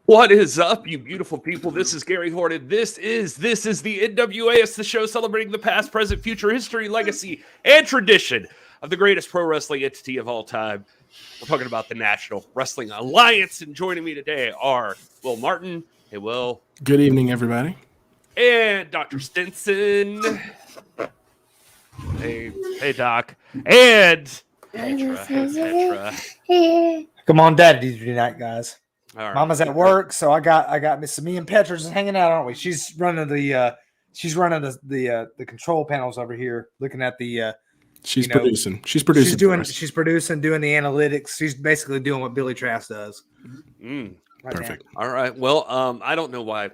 What is up, you beautiful people? This is Gary Horne, and this is the NWA. It's the show celebrating the past, present, future, history, legacy, and tradition of the greatest pro wrestling entity of all time. We're talking about the National Wrestling Alliance, and joining me today are Wil Martin. Hey, Will. Good evening, everybody. And Dr. Stinson. Hey, Doc. And Petra. Come on, Daddy tonight, guys. All right. Mama's at work, so I got Miss me and Petra just hanging out, aren't we? She's running the control panels over here, looking at the. She's producing. She's producing. Doing the analytics. She's basically doing what Billy Trask does. Perfect. Now. All right. Well, I don't know why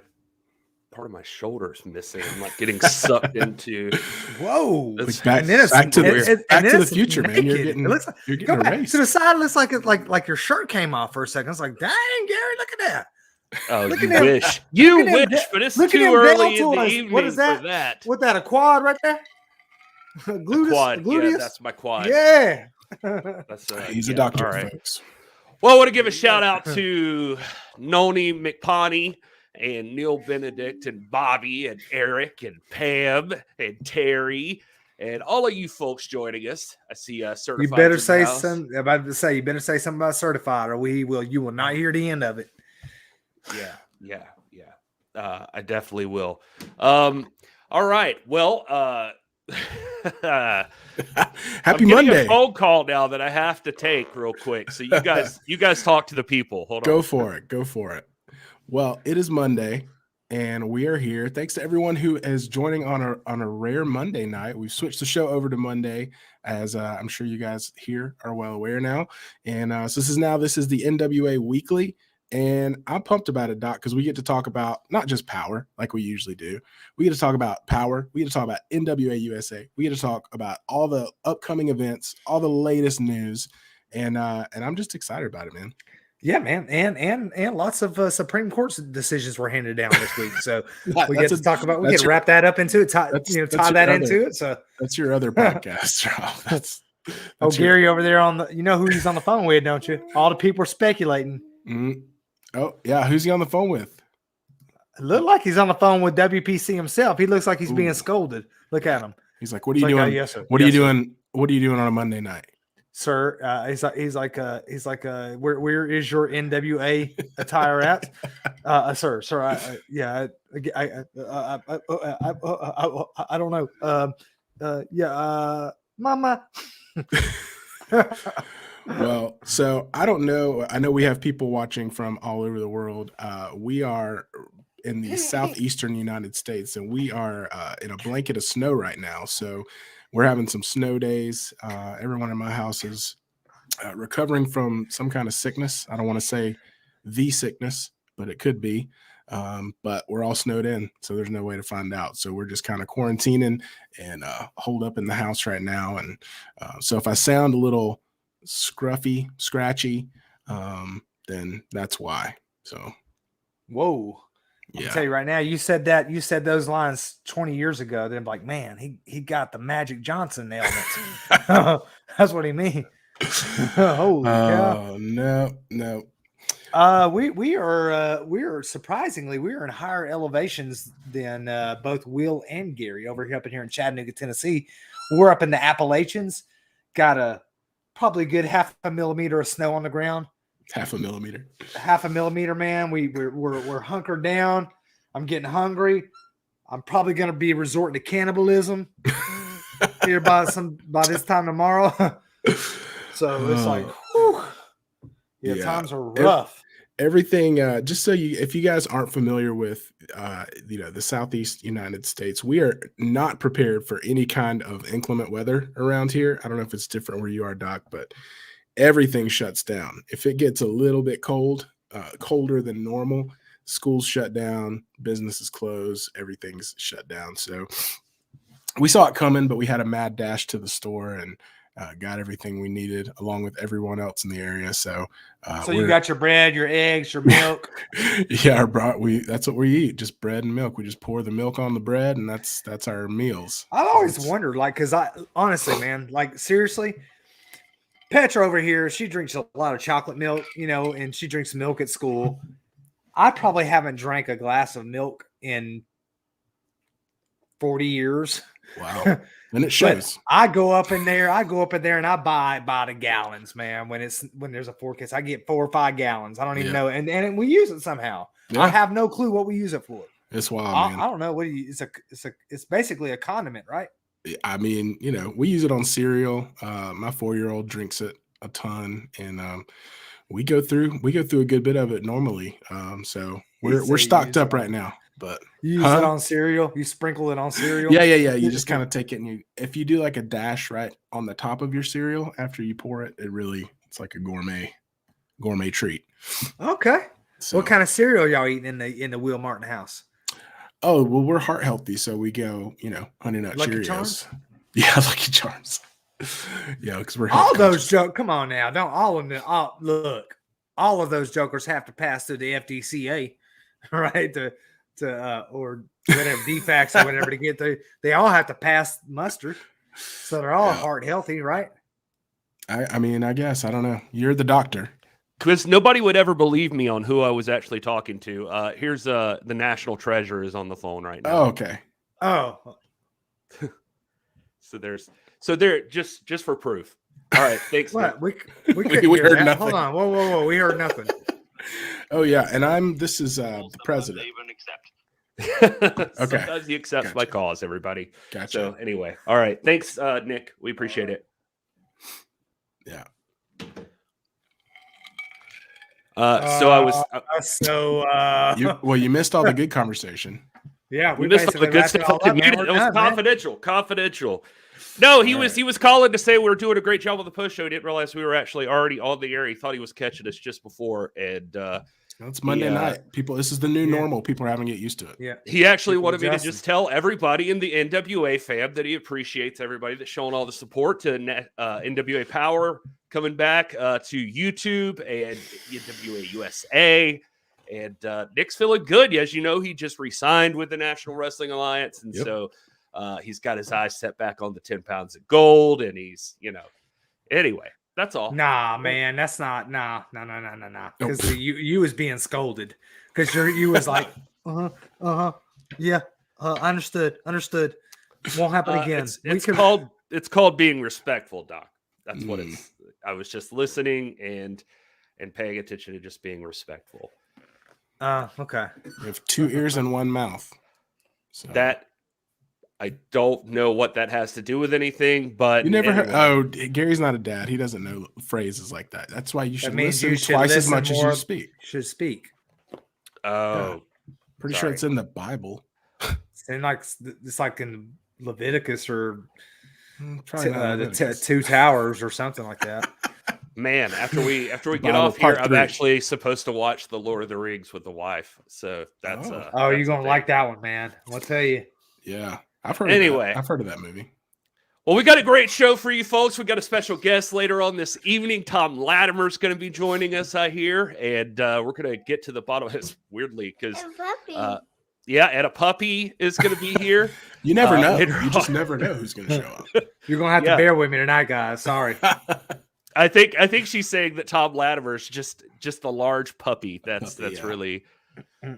part of my shoulder is missing. I'm like getting sucked into. Whoa! Back to the future, man. You're getting erased. To the side, it looks like your shirt came off for a second. It's like, dang, Gary, look at that. Oh, you wish. You wish, but it's too early in the evening. What is that? For that. What that? A quad right there? Quad. Yeah, that's my quad. Yeah. He's a doctor, right. folks. Well, I want to give a shout out to Noni McPoney and Neil Benedict and Bobby and Eric and Pam and Terry and all of you folks joining us. I see certified. You better say something. I'm about to say you better say something about certified, or you will not hear the end of it. Yeah. I definitely will. All right. Well, Happy Monday. A phone call now that I have to take real quick. So you guys talk to the people. Hold on. Go for it. Well, it is Monday, and we are here. Thanks to everyone who is joining on a rare Monday night. We've switched the show over to Monday, as I'm sure you guys here are well aware now. And so this is the NWA Weekly, and I'm pumped about it, Doc, because we get to talk about not just Powerrr like we usually do. We get to talk about Powerrr. We get to talk about NWA USA. We get to talk about all the upcoming events, all the latest news, and I'm just excited about it, man. Yeah, man, and lots of Supreme Court decisions were handed down this week, so we get to talk about. We get to wrap that up into it, tie that into it. So that's your other podcast. That's Gary over there on the. You know who he's on the phone with, don't you? All the people are speculating. Mm-hmm. Oh yeah, who's he on the phone with? It looked like he's on the phone with WPC himself. He looks like he's being scolded. Look at him. He's like, "What are you doing? Yes, sir. What are you doing? What are you doing on a Monday night?" Sir, he's like, where is your NWA attire at, sir? I don't know. Mama. Well, so I don't know. I know we have people watching from all over the world. We are in the southeastern United States, and we are in a blanket of snow right now. So we're having some snow days. Everyone in my house is recovering from some kind of sickness. I don't want to say the sickness, but it could be. But we're all snowed in, so there's no way to find out. So we're just kind of quarantining and holed up in the house right now. And so if I sound a little scruffy, scratchy, then that's why. So, whoa. Yeah. I'll tell you right now, you said those lines 20 years ago. Then like, man, he got the Magic Johnson ailment. That's what he means. Holy cow. No. We are surprisingly, we are in higher elevations than both Will and Gary over here up in here in Chattanooga, Tennessee. We're up in the Appalachians, got a probably good half a millimeter of snow on the ground. Half a millimeter, man. We're hunkered down. I'm getting hungry. I'm probably going to be resorting to cannibalism here by this time tomorrow. So it's like, whew. Yeah, times are rough. Everything, just so if you guys aren't familiar with, the Southeast United States, we are not prepared for any kind of inclement weather around here. I don't know if it's different where you are, Doc, but everything shuts down. If it gets a little bit cold, colder than normal, schools shut down, businesses close, everything's shut down. So we saw it coming, but we had a mad dash to the store and got everything we needed along with everyone else in the area. So you got your bread, your eggs, your milk. Yeah, that's what we eat, just bread and milk. We just pour the milk on the bread, and that's our meals. I always wondered, like, because I honestly, man, like seriously, Petra over here, she drinks a lot of chocolate milk, and she drinks milk at school. I probably haven't drank a glass of milk in 40 years. Wow. And it But shows. I go up in there and I buy the gallons, man. When there's a forecast, I get 4 or 5 gallons. I don't even know. And we use it somehow. Yeah. I have no clue what we use it for. It's wild, man. I don't know it's basically a condiment, right? I mean, we use it on cereal. My 4-year-old drinks it a ton, and we go through a good bit of it normally. So we're stocked up right now. But you use it on cereal. You sprinkle it on cereal. Yeah. You just kind of take it, and if you do like a dash right on the top of your cereal after you pour it, it's like a gourmet treat. Okay. So, what kind of cereal y'all eating in the Wil Martin house? Oh, well, we're heart healthy, so we go, Honey Nut Lucky Cheerios. Charms? Yeah, Lucky Charms. Yeah, because we're all those jokes. Come on now, don't all of them. Look, all of those jokers have to pass through the FDCA, right? Or whatever DFAX or whatever to get through. They all have to pass muster, so they're all heart healthy, right? I mean, I guess I don't know. You're the doctor. Because nobody would ever believe me on who I was actually talking to. Here's the national treasurer is on the phone right now. Oh, okay. Oh, so there just for proof. All right, thanks. What? We We couldn't hear heard that. nothing. Hold on, whoa, we heard nothing. Oh yeah, and this is the president. Okay. Okay. Sometimes he accepts my calls, everybody. Gotcha. So anyway, all right. Thanks, Nick. We appreciate it. Yeah. You missed all the good conversation. Yeah, we missed all the good stuff. It was confidential. No, he was calling to say we were doing a great job on the post show. He didn't realize we were actually already on the air. He thought he was catching us just before, and it's Monday night. People, this is the new normal. People are having to get used to it. Yeah, he actually wanted me to just tell everybody in the NWA fam that he appreciates everybody that's showing all the support to NWA Powerrr coming back to YouTube and NWA USA. And Nick's feeling good. As you know, he just re-signed with the National Wrestling Alliance, and so he's got his eyes set back on the 10 pounds of gold, and he's, anyway, that's all. Nah, man, that's not nah. Because you was being scolded because you was like, yeah, understood. Won't happen again. It's called being respectful, Doc. That's what it's. I was just listening and paying attention to just being respectful. Okay. You have 2 ears and 1 mouth. So. That I don't know what that has to do with anything, but you never heard. Oh, Gary's not a dad. He doesn't know phrases like that. That's why you should listen twice as much as you speak. Should speak. Oh, pretty sure it's in the Bible. It's like in Leviticus or the 2 Towers or something like that. Man, after we get off here, I'm actually supposed to watch The Lord of the Rings with the wife. So that's you're gonna like that one, man. I'll tell you. Yeah, I've heard. I've heard of that movie. Well, we got a great show for you folks. We got a special guest later on this evening. Tom Latimer's going to be joining us, I hear, and we're going to get to the bottom of this weirdly because, and a puppy is going to be here. You never know. You just never know who's going to show up. You're going to have to bear with me tonight, guys. Sorry. I think she's saying that Tom Latimer's just a large puppy. That's really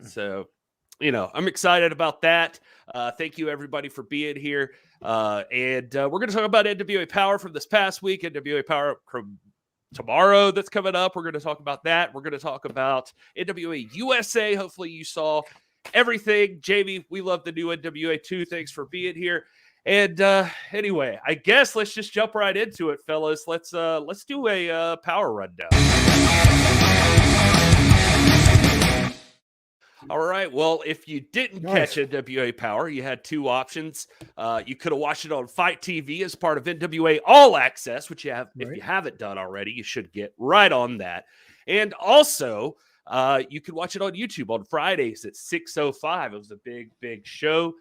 so. I'm excited about that. Thank you everybody for being here. And we're going to talk about NWA Powerrr from this past week, NWA Powerrr from tomorrow that's coming up. We're going to talk about that. We're going to talk about NWA USA. Hopefully you saw everything. Jamie, we love the new NWA too. Thanks for being here. And anyway, I guess let's just jump right into it, fellas. Let's do a Powerrr rundown. All right. Well, if you didn't catch NWA Powerrr, you had 2 options. You could have watched it on Fight TV as part of NWA All Access, which you have. If you haven't done already, you should get right on that. And also, you could watch it on YouTube on Fridays at 6:05. It was a big show.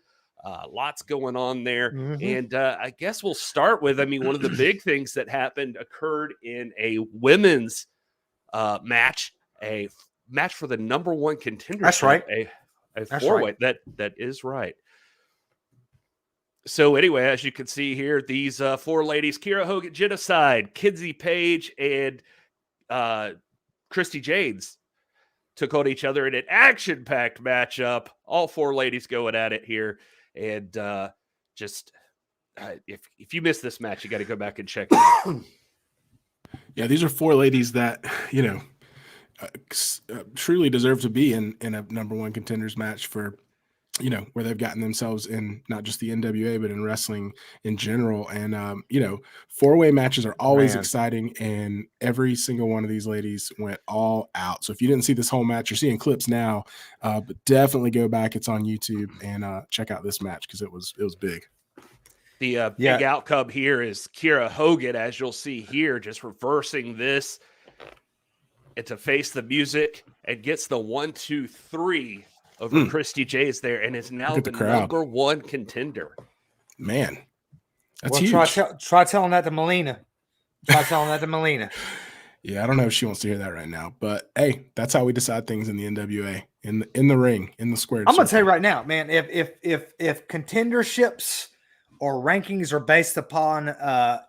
Lots going on there. And I guess we'll start with, one of the big things that occurred in a women's match, a match for the number 1 contender. That's right. A 4-way. Right. That is right. So anyway, as you can see here, these 4 ladies, Kiera Hogan Genocide, Kinsey Page, and Christy Janes, took on each other in an action-packed matchup. All 4 ladies going at it here. And if you missed this match, you got to go back and check it out. Yeah, these are 4 ladies that, truly deserve to be in a number 1 contenders match for, where they've gotten themselves in not just the NWA, but in wrestling in general. And, 4-way matches are always exciting, and every single one of these ladies went all out. So if you didn't see this whole match, you're seeing clips now, but definitely go back. It's on YouTube, and check out this match because it was big. The big outcome here is Kiera Hogan, as you'll see here, just reversing this and to face the music and gets the 1, 2, 3 over Christy J's there, and is now the number 1 contender. Man, that's huge. Try telling that to Melina. Yeah, I don't know if she wants to hear that right now, but hey, that's how we decide things in the NWA, in the ring, in the squared. I'm gonna tell you right now, man. If contenderships or rankings are based upon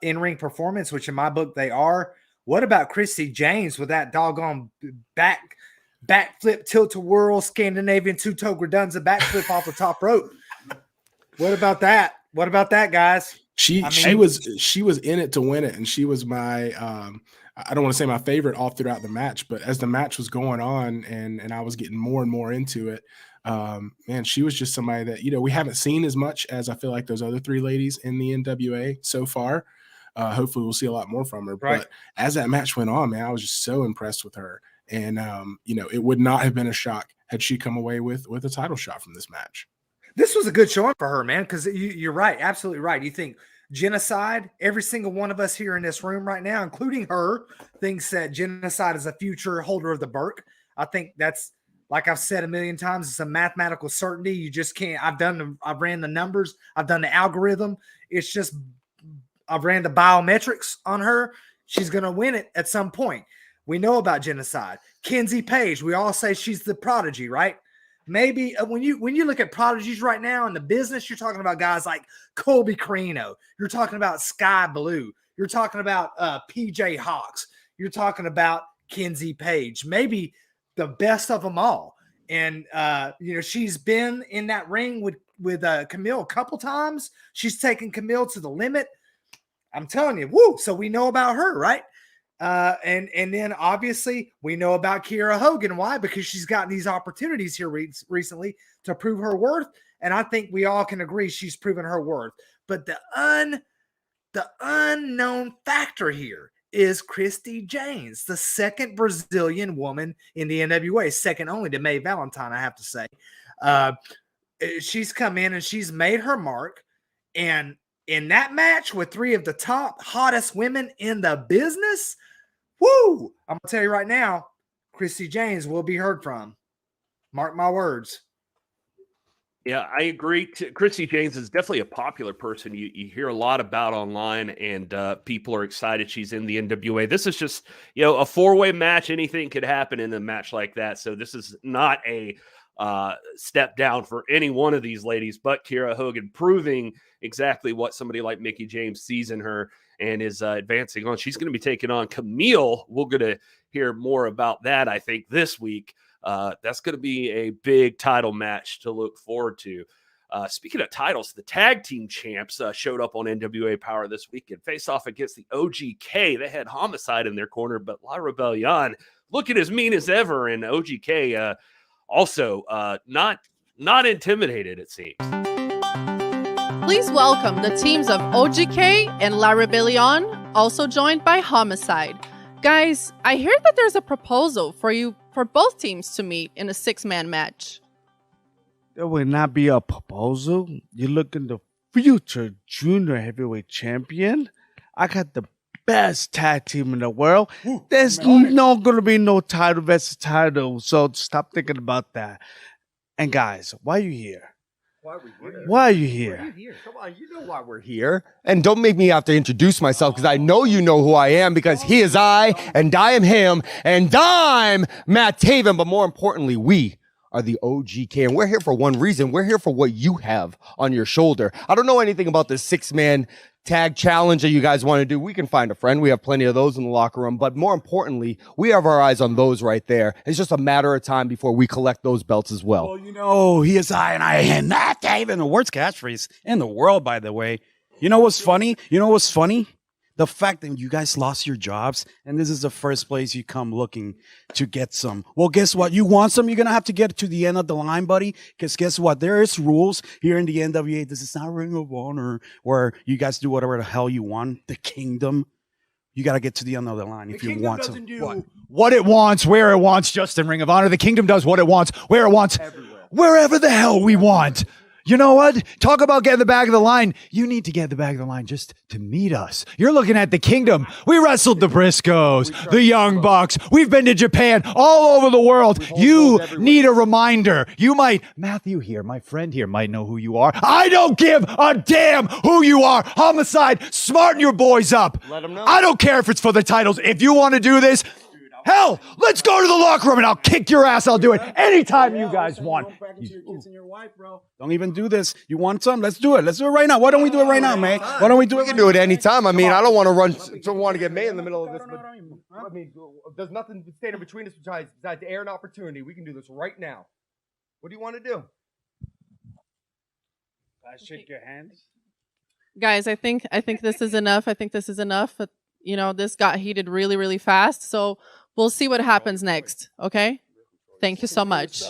in-ring performance, which in my book they are, what about Christy James with that doggone backflip, tilt-a-whirl, Scandinavian two-toe Gradunza backflip off the top rope? What about that? What about that, guys? She was in it to win it, and she was my I don't want to say my favorite all throughout the match, but as the match was going on and I was getting more and more into it, man, she was just somebody that we haven't seen as much as I feel like those other 3 ladies in the NWA so far. Hopefully we'll see a lot more from her. Right. But as that match went on, man, I was just so impressed with her. And, it would not have been a shock had she come away with a title shot from this match. This was a good showing for her, man, because you're right. Absolutely right. You think genocide, every single one of us here in this room right now, including her, thinks that genocide is a future holder of the Burke. I think that's, like I've said a million times, it's a mathematical certainty. You just can't. I've ran the numbers. I've done the algorithm. It's just, I've ran the biometrics on her. She's going to win it at some point. We know about genocide. Kenzie Page, we all say she's the prodigy, right? Maybe when you look at prodigies right now in the business, you're talking about guys like Colby Carino. You're talking about Sky Blue. You're talking about PJ Hawks. You're talking about Kenzie Page, maybe the best of them all. And she's been in that ring with Camille a couple times. She's taken Camille to the limit. I'm telling you, woo! So we know about her, right? And then obviously we know about Kiera Hogan. Why? Because she's gotten these opportunities here recently to prove her worth. And I think we all can agree she's proven her worth. But the unknown factor here is Christy James, the second Brazilian woman in the NWA, second only to Mae Valentine, I have to say. She's come in and she's made her mark. And in that match with 3 of the top hottest women in the business, woo! I'm going to tell you right now, Christy James will be heard from. Mark my words. Yeah, I agree. Christy James is definitely a popular person you hear a lot about online, and people are excited she's in the NWA. This is just, a 4-way match. Anything could happen in a match like that. So this is not a step down for any one of these ladies, but Kiera Hogan proving exactly what somebody like Mickie James sees in her and is advancing on. She's going to be taking on Camille. We're going to hear more about that, I think, this week. That's going to be a big title match to look forward to. Speaking of titles, the tag team champs showed up on NWA Powerrr this week and faced off against the OGK. They had Homicide in their corner, but La Rebellion looking as mean as ever, and OGK also not intimidated, it seems. Please welcome the teams of OGK and La Rebellion, also joined by Homicide. Guys, I hear that there's a proposal for both teams to meet in a 6-man match. There will not be a proposal. You look in the future junior heavyweight champion. I got the best tag team in the world. There's not going to be no title versus title, so stop thinking about that. And guys, why are you here? Why are you here? Come on, you know why we're here. And don't make me have to introduce myself, because I know you know who I am, because he is I, and I am him, and I'm Matt Taven. But more importantly, we are the OGK, and we're here for one reason. We're here for what you have on your shoulder. I don't know anything about the 6-man tag challenge that you guys want to do. We can find a friend. We have plenty of those in the locker room, but more importantly, we have our eyes on those right there. It's just a matter of time before we collect those belts as well. Well, you know, he is I, and I am not even the worst catchphrase in the world, by the way. You know what's funny? The fact that you guys lost your jobs, and this is the first place you come looking to get some. Well, guess what? You want some, you're going to have to get to the end of the line, buddy. Because guess what? There is rules here in the NWA. This is not Ring of Honor where you guys do whatever the hell you want. The Kingdom. You got to get to the end of the line if you want some. What it wants, where it wants, just in Ring of Honor. The Kingdom does what it wants, where it wants, wherever the hell we want. You know what? Talk about getting the back of the line. You need to get the back of the line just to meet us. You're looking at the Kingdom. We wrestled the Briscoes, the Young Bucks. We've been to Japan, all over the world. You need a reminder. Matthew here, my friend here, might know who you are. I don't give a damn who you are. Homicide, smarten your boys up. Let them know. I don't care if it's for the titles. If you want to do this, hell, let's go to the locker room and I'll kick your ass. I'll do it anytime you guys want. Don't even do this. You want some? Let's do it. Let's do it right now. Why don't we do it right now, man? Why don't we do it? We can do it anytime. I mean, I don't want to get made in the middle of this, but I mean, there's nothing standing between us besides the air and opportunity. We can do this right now. What do you want to do? Shake your hands. Guys, I think this is enough. You know, this got heated really, really fast. So we'll see what happens next. Okay. Thank you so much.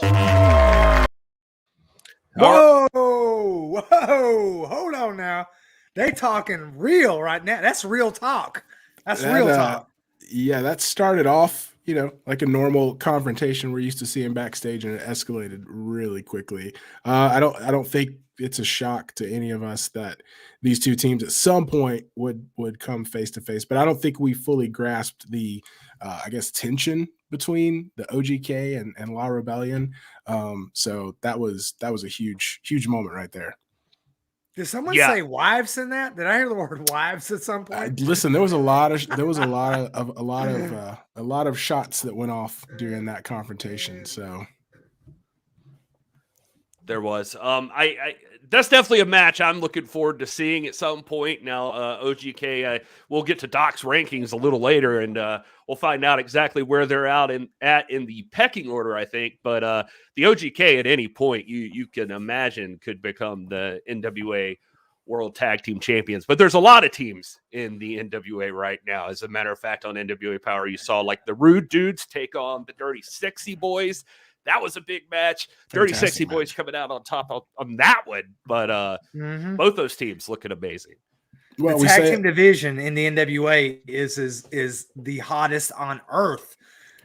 Whoa, hold on now. They talking real right now. That's real talk. That's real talk. Yeah, that started off, like a normal confrontation we're used to seeing backstage, and it escalated really quickly. I don't think it's a shock to any of us that these two teams at some point would come face to face, but I don't think we fully grasped the tension between the OGK and La Rebellion. So that was a huge moment right there. Did someone say wives in that? Did I hear the word wives at some point? Listen, there was a lot of shots that went off during that confrontation. So there was. That's definitely a match I'm looking forward to seeing at some point. Now, OGK, we'll get to Doc's rankings a little later, and we'll find out exactly where they're at in the pecking order, I think. But the OGK at any point you can imagine could become the NWA World Tag Team Champions. But there's a lot of teams in the NWA right now. As a matter of fact, on NWA Power, you saw like the Rude Dudes take on the Dirty Sexy Boys. That was a big match. Dirty Sexy Boys coming out on top on that one. But both those teams looking amazing. Well, the tag team division in the NWA is the hottest on earth.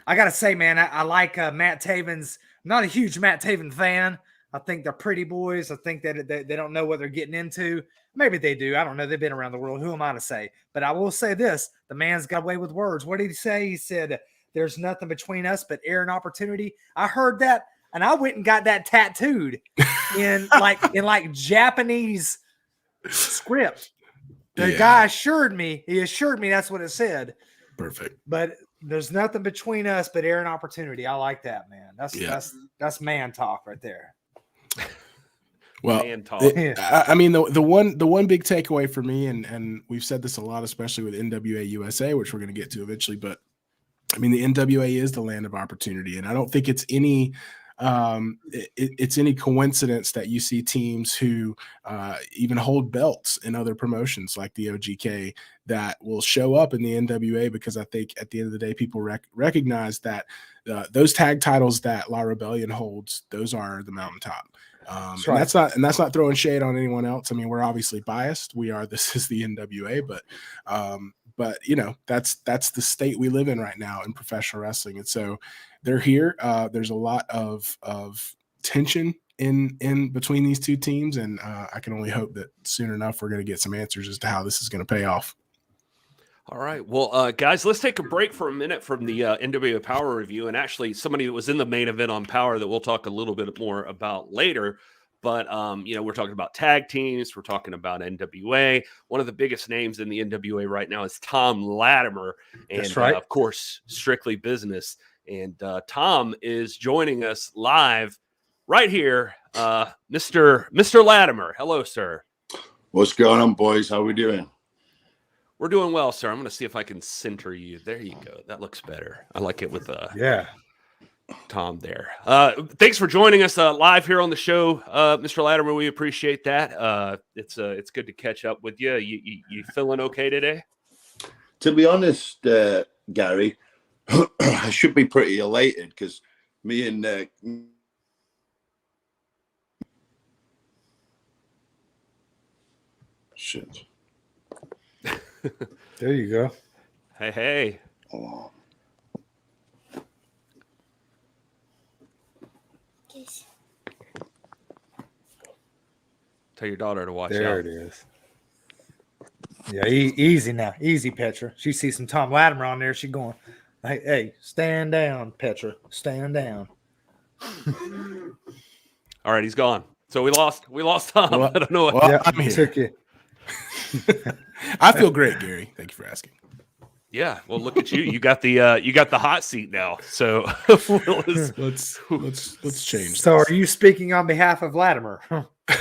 I got to say, man, I like Matt Taven's. I'm not a huge Matt Taven fan. I think they're pretty boys. I think that they don't know what they're getting into. Maybe they do. I don't know. They've been around the world. Who am I to say? But I will say this. The man's got away with words. What did he say? He said, "There's nothing between us but air and opportunity." I heard that, and I went and got that tattooed in Japanese script. The guy assured me that's what it said. Perfect. But there's nothing between us but air and opportunity. I like that, man. That's man talk right there. Well, I mean, the one big takeaway for me, and we've said this a lot, especially with NWA USA, which we're going to get to eventually, but I mean, the NWA is the land of opportunity, and I don't think it's any coincidence that you see teams who even hold belts in other promotions like the OGK that will show up in the NWA, because I think at the end of the day, people recognize that those tag titles that La Rebellion holds, those are the mountaintop. That's not throwing shade on anyone else. I mean, we're obviously biased. This is the NWA, but that's the state we live in right now in professional wrestling. And so they're here. There's a lot of tension in between these two teams. And I can only hope that soon enough, we're going to get some answers as to how this is going to pay off. All right. Well, guys, let's take a break for a minute from the NWA Power review. And actually somebody that was in the main event on Power that we'll talk a little bit more about later. But, we're talking about tag teams. We're talking about NWA. One of the biggest names in the NWA right now is Tom Latimer. And, that's right. Of course, Strictly Business. And Tom is joining us live right here, Mr. Latimer. Hello, sir. What's going on, boys? How we doing? We're doing well, sir. I'm going to see if I can center you. There you go. That looks better. I like it with Yeah. Tom there. Thanks for joining us live here on the show, Mr. Latimer. We appreciate that. It's good to catch up with you. You feeling okay today? To be honest, Gary, I should be pretty elated because me and shit. There you go. Hey. Oh. Tell your daughter to watch There out. it is. Yeah, easy now. Easy, Petra. She sees some Tom Latimer on there. She going, hey, stand down, Petra. Stand down. All right, he's gone. So we lost Tom. Well, I don't know what. well, Yeah, I'm here. took you. I feel great, Gary. Thank you for asking. Yeah, well, look at you. You got the hot seat now. So Let's change. So this. are you speaking on behalf of Latimer?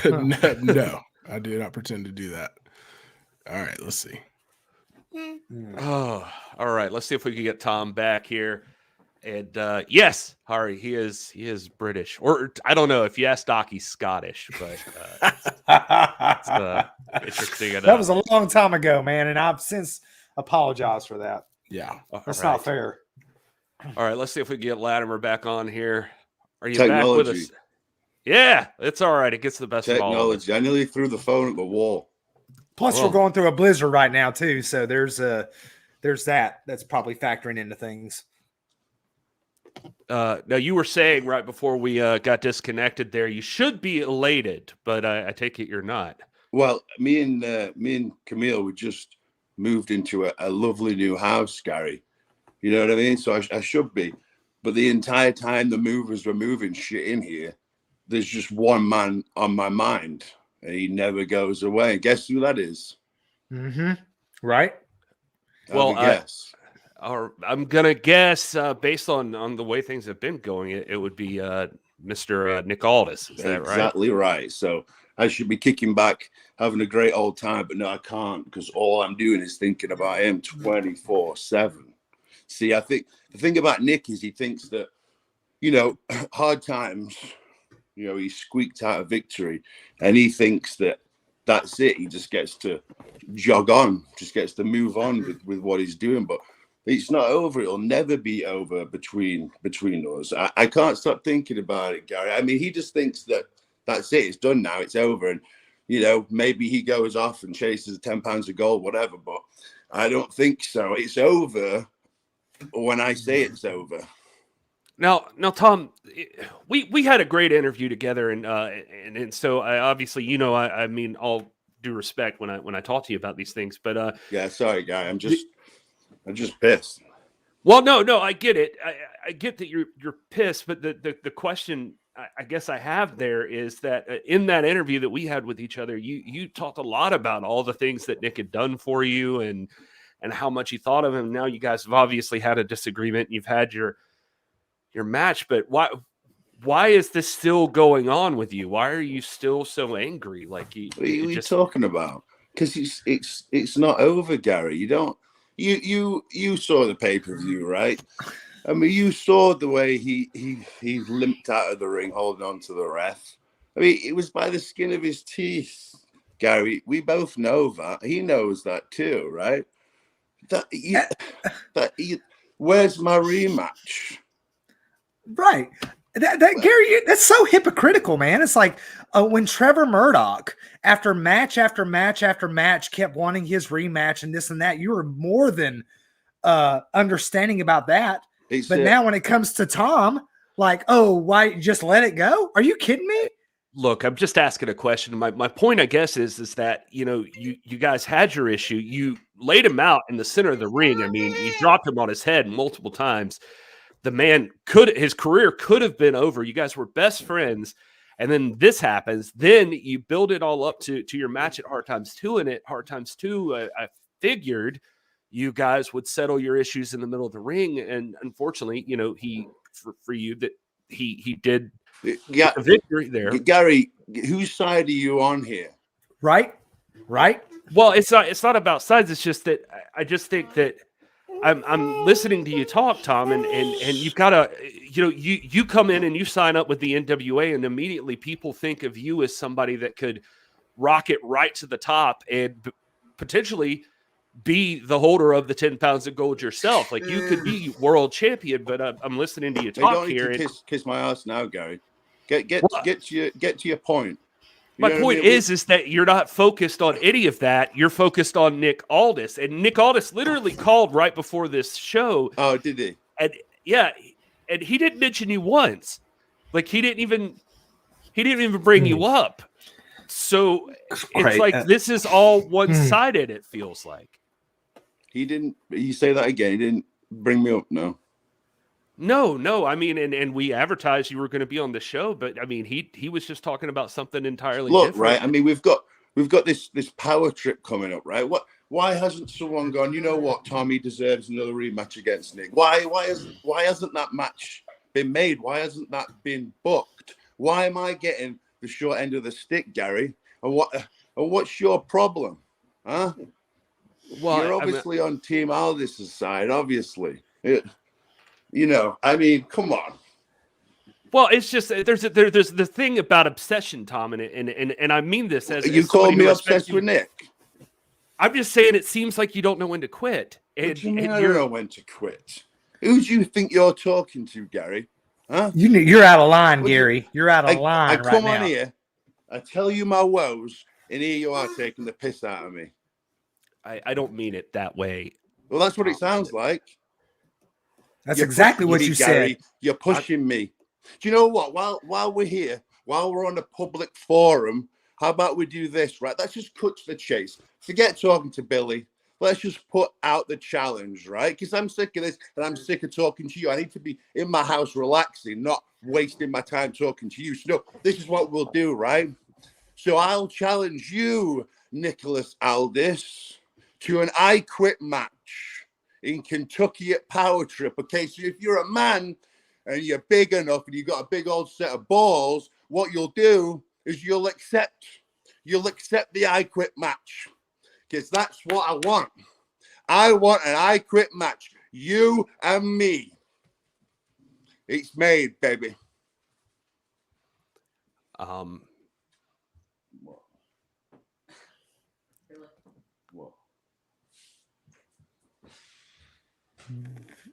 No, I did not pretend to do that. All right, let's see. Oh, all right. Let's see if we can get Tom back here. And yes, Hari, he is British, or I don't know if you ask Doc, he's Scottish, but it's interesting enough. That was a long time ago, man, and I've since apologized for that. Yeah. That's All not right. fair. All right, let's see if we can get Latimer back on here. Are you back with Technology. us? Yeah, it's all right. It gets the best of all of us. Technology. I nearly threw the phone at the wall. Plus, Whoa. we're going through a blizzard right now too, so there's that. That's probably factoring into things. Now, you were saying right before we got disconnected there, you should be elated, but I take it you're not. Well, me and Camille, we just moved into a lovely new house, Gary. You know what I mean? So I should be. But the entire time the movers were moving shit in here, there's just one man on my mind, and he never goes away. Guess who that is? Mm-hmm. Right? Well, guess. I'm gonna guess based on the way things have been going, it would be Mr. Nick Aldis. Is that right? Exactly right. So I should be kicking back, having a great old time, but no, I can't because all I'm doing is thinking about him 24/7. See, I think the thing about Nick is he thinks that, hard times, he squeaked out a victory, and he thinks that that's it. He just gets to jog on, just gets to move on with what he's doing. But it's not over. It'll never be over between us. I can't stop thinking about it, Gary. I mean, he just thinks that that's it. It's done now. It's over. And, maybe he goes off and chases 10 pounds of gold, whatever. But I don't think so. It's over when I say it's over. Now, Tom, we had a great interview together, and so obviously, I mean, all due respect when I talk to you about these things, but Yeah, sorry, Gary. I'm just pissed. well, no, I get it. I get that you're pissed, but the question I guess I have there is that in that interview that we had with each other, you talked a lot about all the things that Nick had done for you and how much you thought of him. Now you guys have obviously had a disagreement. And you've had your match, but why is this still going on with you? Why are you still so angry? Like What are you talking about? Because it's not over, Gary. You don't. You saw the pay-per-view, right? I mean, you saw the way he limped out of the ring, holding on to the ref. I mean, it was by the skin of his teeth, Gary. We both know that. He knows that too, right? Where's my rematch? Right. That Gary, that's so hypocritical, man. It's like when Trevor Murdoch, after match after match after match, kept wanting his rematch and this and that. You were more than understanding about that. But now when it comes to Tom, like, oh, why just let it go? Are you kidding me? Look, I'm just asking a question. My point, I guess, is that you guys had your issue. You laid him out in the center of the ring. I mean, you dropped him on his head multiple times. The man his career could have been over. You guys were best friends. And then this happens. Then you build it all up to your match at Hard Times 2. And at Hard Times 2, I figured you guys would settle your issues in the middle of the ring. And unfortunately, he did Yeah, a victory there. Gary, whose side are you on here? Right? Well, it's not about sides. It's just that I just think that I'm listening to you talk, Tom, and you've got to, you come in and you sign up with the NWA, and immediately people think of you as somebody that could rocket right to the top and potentially be the holder of the 10 pounds of gold yourself. Like, you could be world champion, but I'm listening to you talk don't here. Need to kiss my ass now, Gary. Get to your point. You My point is that you're not focused on any of that. You're focused on Nick Aldis, and Nick Aldis literally called right before this show. Oh, did he? And yeah, and he didn't mention you once. Like, he didn't even bring you up. So it's like this is all one-sided. It feels like he didn't. You say that again. He didn't bring me up. No. I mean, and we advertised you were going to be on the show, but I mean, he was just talking about something entirely different. Right? I mean, we've got this power trip coming up, right? Why hasn't someone gone? You know what? Tommy deserves another rematch against Nick. Why hasn't that match been made? Why hasn't that been booked? Why am I getting the short end of the stick, Gary? And what's your problem, huh? Well, you're obviously on Team Aldis' side, obviously. I mean, come on. Well, it's just there's the thing about obsession, Tom, and I mean this as you called me obsessed with Nick. I'm just saying it seems like you don't know when to quit. I don't know when to quit. Who do you think you're talking to, Gary? Huh? You're out of line, Gary. You're out of line. I come on here, I tell you my woes, and here you are taking the piss out of me. I don't mean it that way. Well, that's what it sounds like. That's exactly what you said. You're pushing me. Do you know what? While we're here, while we're on a public forum, how about we do this, right? Let's just cut to the chase. Forget talking to Billy. Let's just put out the challenge, right? Because I'm sick of this, and I'm sick of talking to you. I need to be in my house relaxing, not wasting my time talking to you. So no, this is what we'll do, right? So I'll challenge you, Nicholas Aldis, to an I Quit match in Kentucky at Power Trip. Okay, so if you're a man and you're big enough and you've got a big old set of balls, what you'll do is you'll accept the I Quit match. Because that's what I want. I want an I Quit match. You and me. It's made, baby.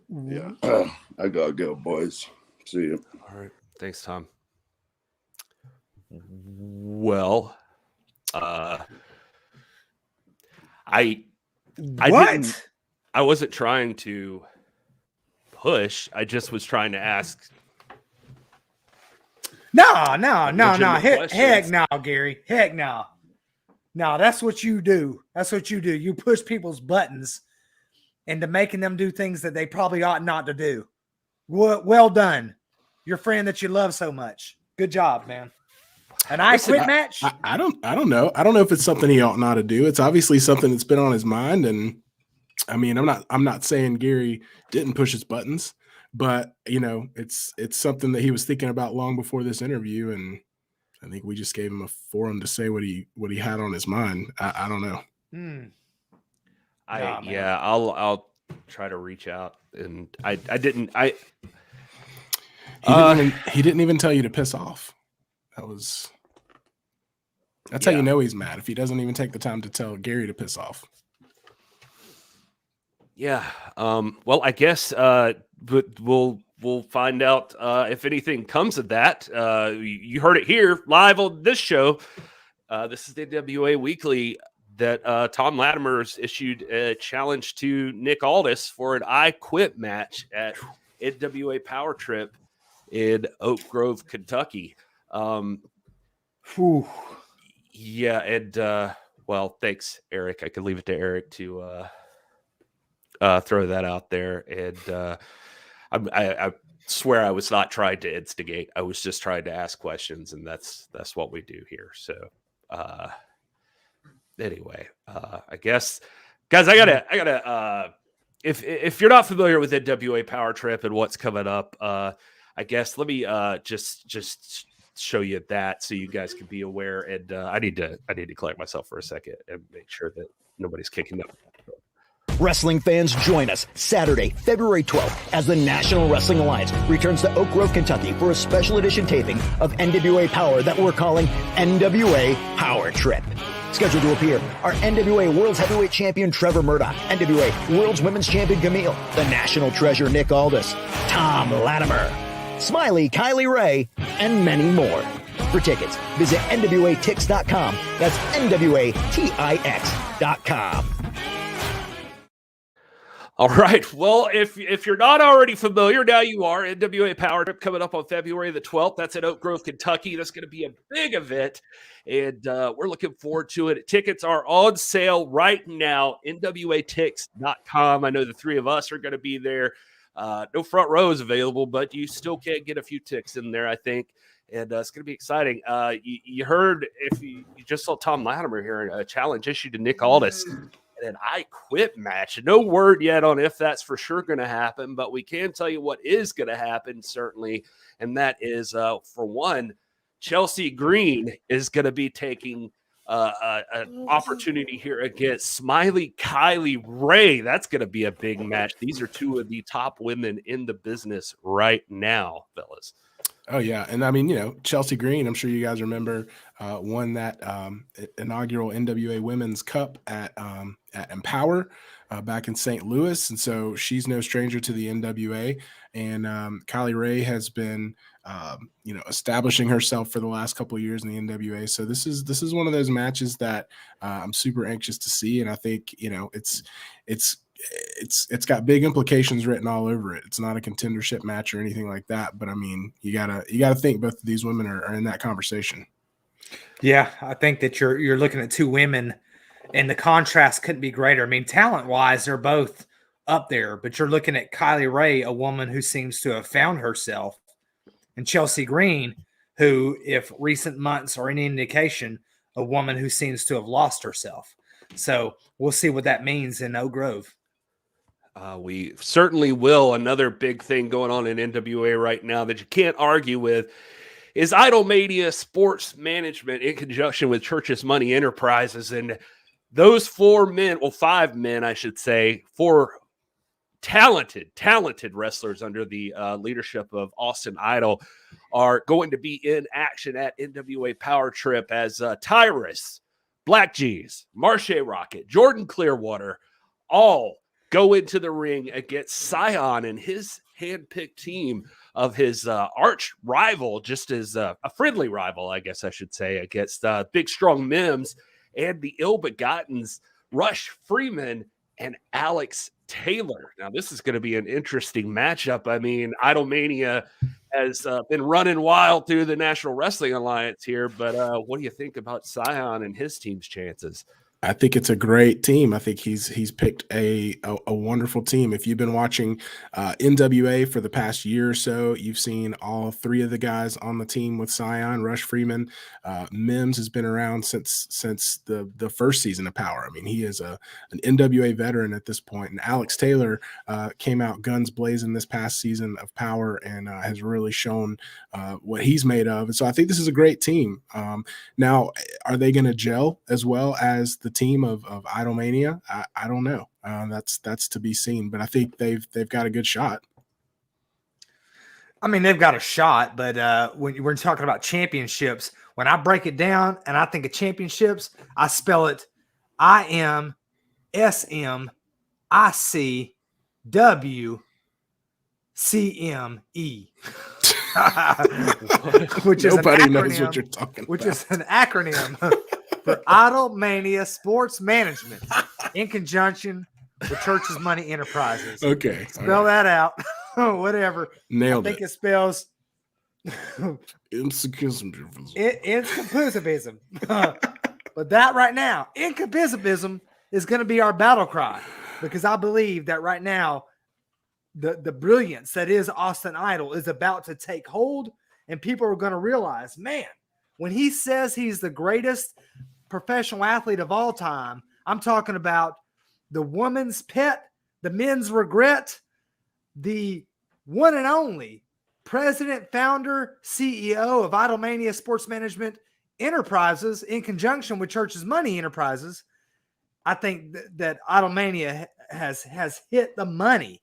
Yeah. I gotta go, boys. See you. All right. Thanks, Tom. Well, I wasn't trying to push. I just was trying to ask. No. Heck no, Gary. Heck no. No, that's what you do. You push people's buttons into making them do things that they probably ought not to do. Well done. Your friend that you love so much. Good job, man. An I Quit match? I don't know. I don't know if it's something he ought not to do. It's obviously something that's been on his mind. And I mean, I'm not saying Gary didn't push his buttons, but it's something that he was thinking about long before this interview. And I think we just gave him a forum to say what he had on his mind. I don't know. I'll try to reach out, and he didn't even tell you to piss off. That's how you know he's mad, if he doesn't even take the time to tell Gary to piss off. Yeah. Well, I guess but we'll find out if anything comes of that. You heard it here live on this show. This is the NWA Weekly, that Tom Latimer's issued a challenge to Nick Aldis for an I Quit match at NWA Power Trip in Oak Grove, Kentucky. Yeah, and well, thanks, Eric. I could leave it to Eric to throw that out there. And I swear I was not trying to instigate. I was just trying to ask questions, and that's what we do here. So anyway, I guess, guys, I gotta if you're not familiar with NWA Power Trip and what's coming up, I guess. Let me just show you that so you guys can be aware. And I need to collect myself for a second and make sure that nobody's kicking up. Wrestling fans, join us Saturday, February 12th, as the National Wrestling Alliance returns to Oak Grove, Kentucky for a special edition taping of NWA Powerrr that we're calling NWA Powerrr Trip. Scheduled to appear are NWA World's Heavyweight Champion Trevor Murdoch, NWA World's Women's Champion Camille, the National Treasure Nick Aldis, Tom Latimer, Smiley Kylie Ray, and many more. For tickets, visit NWATix.com. That's NWATIX.com. All right. Well, if you're not already familiar, now you are. NWA Powerrr Trip coming up on February the 12th. That's at Oak Grove, Kentucky. That's going to be a big event, and we're looking forward to it. Tickets are on sale right now, NWATix.com. I know the three of us are going to be there. No front rows available, but you still can get a few ticks in there, I think, and it's going to be exciting. You heard, if you just saw Tom Latimer here, a challenge issued to Nick Aldis. An I Quit match. No word yet on if that's for sure going to happen, but we can tell you what is going to happen, certainly. And that is, for one, Chelsea Green is going to be taking an opportunity here against Smiley Kylie Ray. That's going to be a big match. These are two of the top women in the business right now, fellas. Oh, yeah. And I mean, Chelsea Green, I'm sure you guys remember, won that inaugural NWA Women's Cup at Empower back in St. Louis. And so she's no stranger to the NWA. And Kylie Ray has been, establishing herself for the last couple of years in the NWA. So this is one of those matches that I'm super anxious to see. And I think, it's got big implications written all over it. It's not a contendership match or anything like that, but I mean, you gotta think both of these women are in that conversation. Yeah, I think that you're looking at two women, and the contrast couldn't be greater. I mean, talent wise, they're both up there, but you're looking at Kylie Ray, a woman who seems to have found herself, and Chelsea Green, who, if recent months are any indication, a woman who seems to have lost herself. So we'll see what that means in Oak Grove. We certainly will. Another big thing going on in NWA right now that you can't argue with is Idolmania Sports Management in conjunction with Church's Money Enterprises. And those five men, I should say, four talented wrestlers under the leadership of Austin Idol are going to be in action at NWA Powerrr Trip as Tyrus, Black G's, Marshe Rocket, Jordan Clearwater, all go into the ring against Scion and his handpicked team of his arch rival, just as a friendly rival, I guess I should say, against Big Strong Mims and the Ill-Begottens, Rush Freeman and Alex Taylor. Now, this is going to be an interesting matchup. I mean, Idolmania has been running wild through the National Wrestling Alliance here, but what do you think about Scion and his team's chances? I think it's a great team. I think he's picked a wonderful team. If you've been watching NWA for the past year or so, you've seen all three of the guys on the team with Scion. Rush Freeman, Mims has been around since the first season of Powerrr. I mean, he is an NWA veteran at this point. And Alex Taylor came out guns blazing this past season of Powerrr and has really shown what he's made of. And so I think this is a great team. Now, are they going to gel as well as the team of Idolmania? I don't know. That's to be seen, but I think they've got a good shot. I mean, they've got a shot, but when we're talking about championships, when I break it down and I think of championships, I spell it IMSMICWCME. Which is nobody knows what you're talking about. Which is an acronym for Idolmania Sports Management in conjunction with Church's Money Enterprises. Okay. Spell that out. Whatever. Nailed I think it spells incapacitivism. But that right now, incapacitivism is going to be our battle cry, because I believe that right now the brilliance that is Austin Idol is about to take hold, and people are going to realize, man, when he says he's the greatest professional athlete of all time, I'm talking about the woman's pet, the men's regret, the one and only president, founder, CEO of Idolmania Sports Management Enterprises in conjunction with Church's Money Enterprises. I think that Idolmania has hit the money,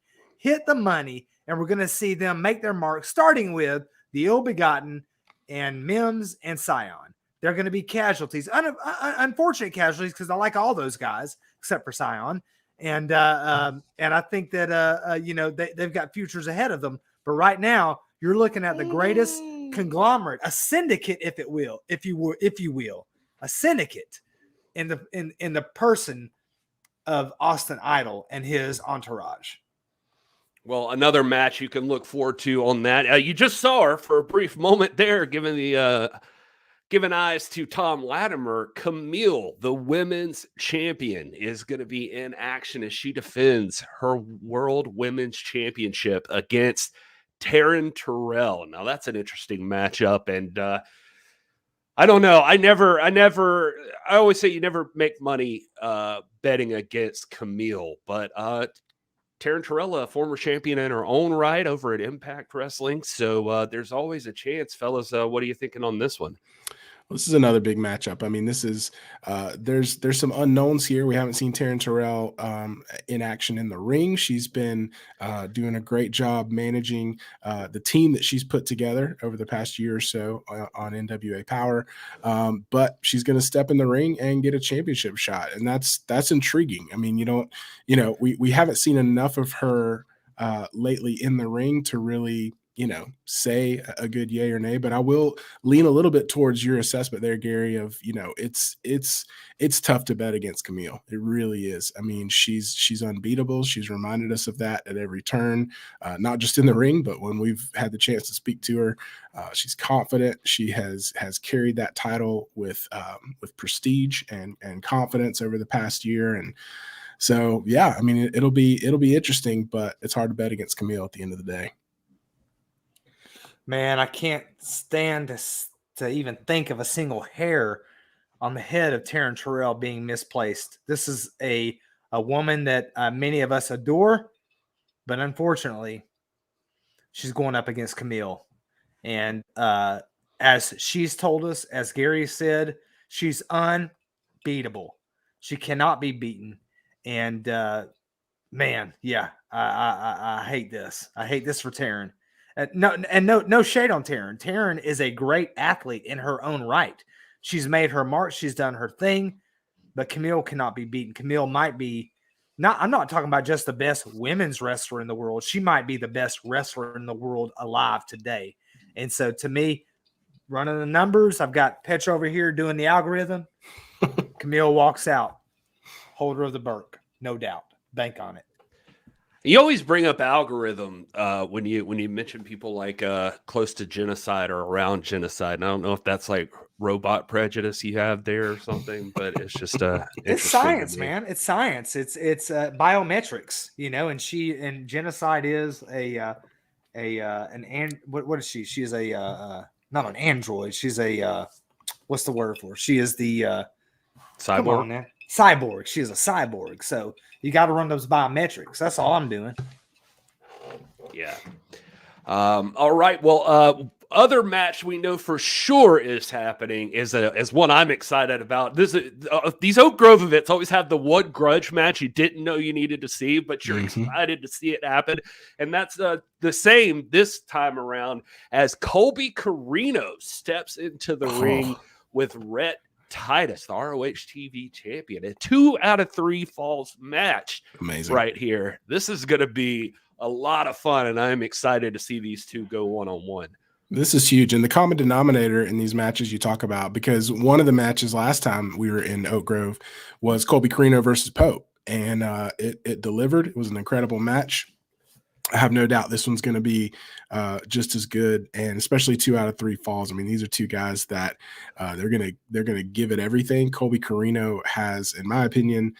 and we're going to see them make their mark, starting with the Ill-Begotten and Mims and Scion. They're going to be casualties, unfortunate casualties, because I like all those guys except for Scion, and I think that they've got futures ahead of them. But right now, you're looking at the greatest conglomerate, a syndicate, if you will, a syndicate in the person of Austin Idol and his entourage. Well, another match you can look forward to on that. You just saw her for a brief moment there, giving eyes to Tom Latimer. Camille, the women's champion, is going to be in action as she defends her World Women's Championship against Taryn Terrell. Now, that's an interesting matchup, and I don't know. I always say you never make money betting against Camille, but Taryn Terrell, a former champion in her own right over at Impact Wrestling. So there's always a chance, fellas. What are you thinking on this one? Well, this is another big matchup. I mean, this is there's some unknowns here. We haven't seen Taryn Terrell in action in the ring. She's been doing a great job managing the team that she's put together over the past year or so on NWA Powerrr. But she's going to step in the ring and get a championship shot, and that's intriguing. I mean, we haven't seen enough of her lately in the ring to really say a good yay or nay, but I will lean a little bit towards your assessment there, Gary, of, it's tough to bet against Camille. It really is. I mean, she's unbeatable. She's reminded us of that at every turn, not just in the ring, but when we've had the chance to speak to her. She's confident. She has carried that title with prestige and confidence over the past year. And so, yeah, I mean, it'll be interesting, but it's hard to bet against Camille at the end of the day. Man, I can't stand to even think of a single hair on the head of Taryn Terrell being misplaced. This is a woman that many of us adore, but unfortunately, she's going up against Camille. And as she's told us, as Gary said, she's unbeatable. She cannot be beaten. And man, yeah, I hate this. I hate this for Taryn. No shade on Taryn. Taryn is a great athlete in her own right. She's made her mark. She's done her thing, but Camille cannot be beaten. Camille might be I'm not talking about just the best women's wrestler in the world. She might be the best wrestler in the world alive today. And so to me, running the numbers, I've got Petra over here doing the algorithm. Camille walks out, holder of the Burke, no doubt. Bank on it. You always bring up algorithm when you mention people like close to genocide or around genocide. And I don't know if that's like robot prejudice you have there or something, but it's just it's science, man. It's science. It's biometrics, and genocide is what is she? She's a not an android. She's a what's the word for? She is the cyborg. Come on, man. Cyborg. She is a cyborg. So you got to run those biometrics. That's all I'm doing. Yeah. All right. Well, other match we know for sure is happening is one I'm excited about. These Oak Grove events always have the one grudge match you didn't know you needed to see, but you're excited to see it happen. And that's the same this time around as Colby Carino steps into the ring with Rhett Titus, the ROH TV champion. A 2 out of 3 falls match. Amazing. Right here. This is going to be a lot of fun, and I'm excited to see these two go one-on-one. This is huge. And the common denominator in these matches you talk about, because one of the matches last time we were in Oak Grove was Colby Carino versus Pope, and it delivered. It was an incredible match. I have no doubt this one's going to be just as good, and especially 2 out of 3 falls. I mean, these are two guys that they're gonna give it everything. Colby Carino has, in my opinion,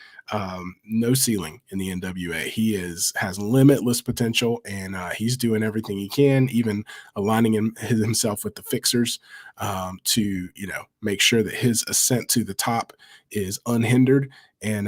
no ceiling in the NWA. He has limitless potential, and he's doing everything he can, even aligning himself with the Fixers to, you know, make sure that his ascent to the top is unhindered. And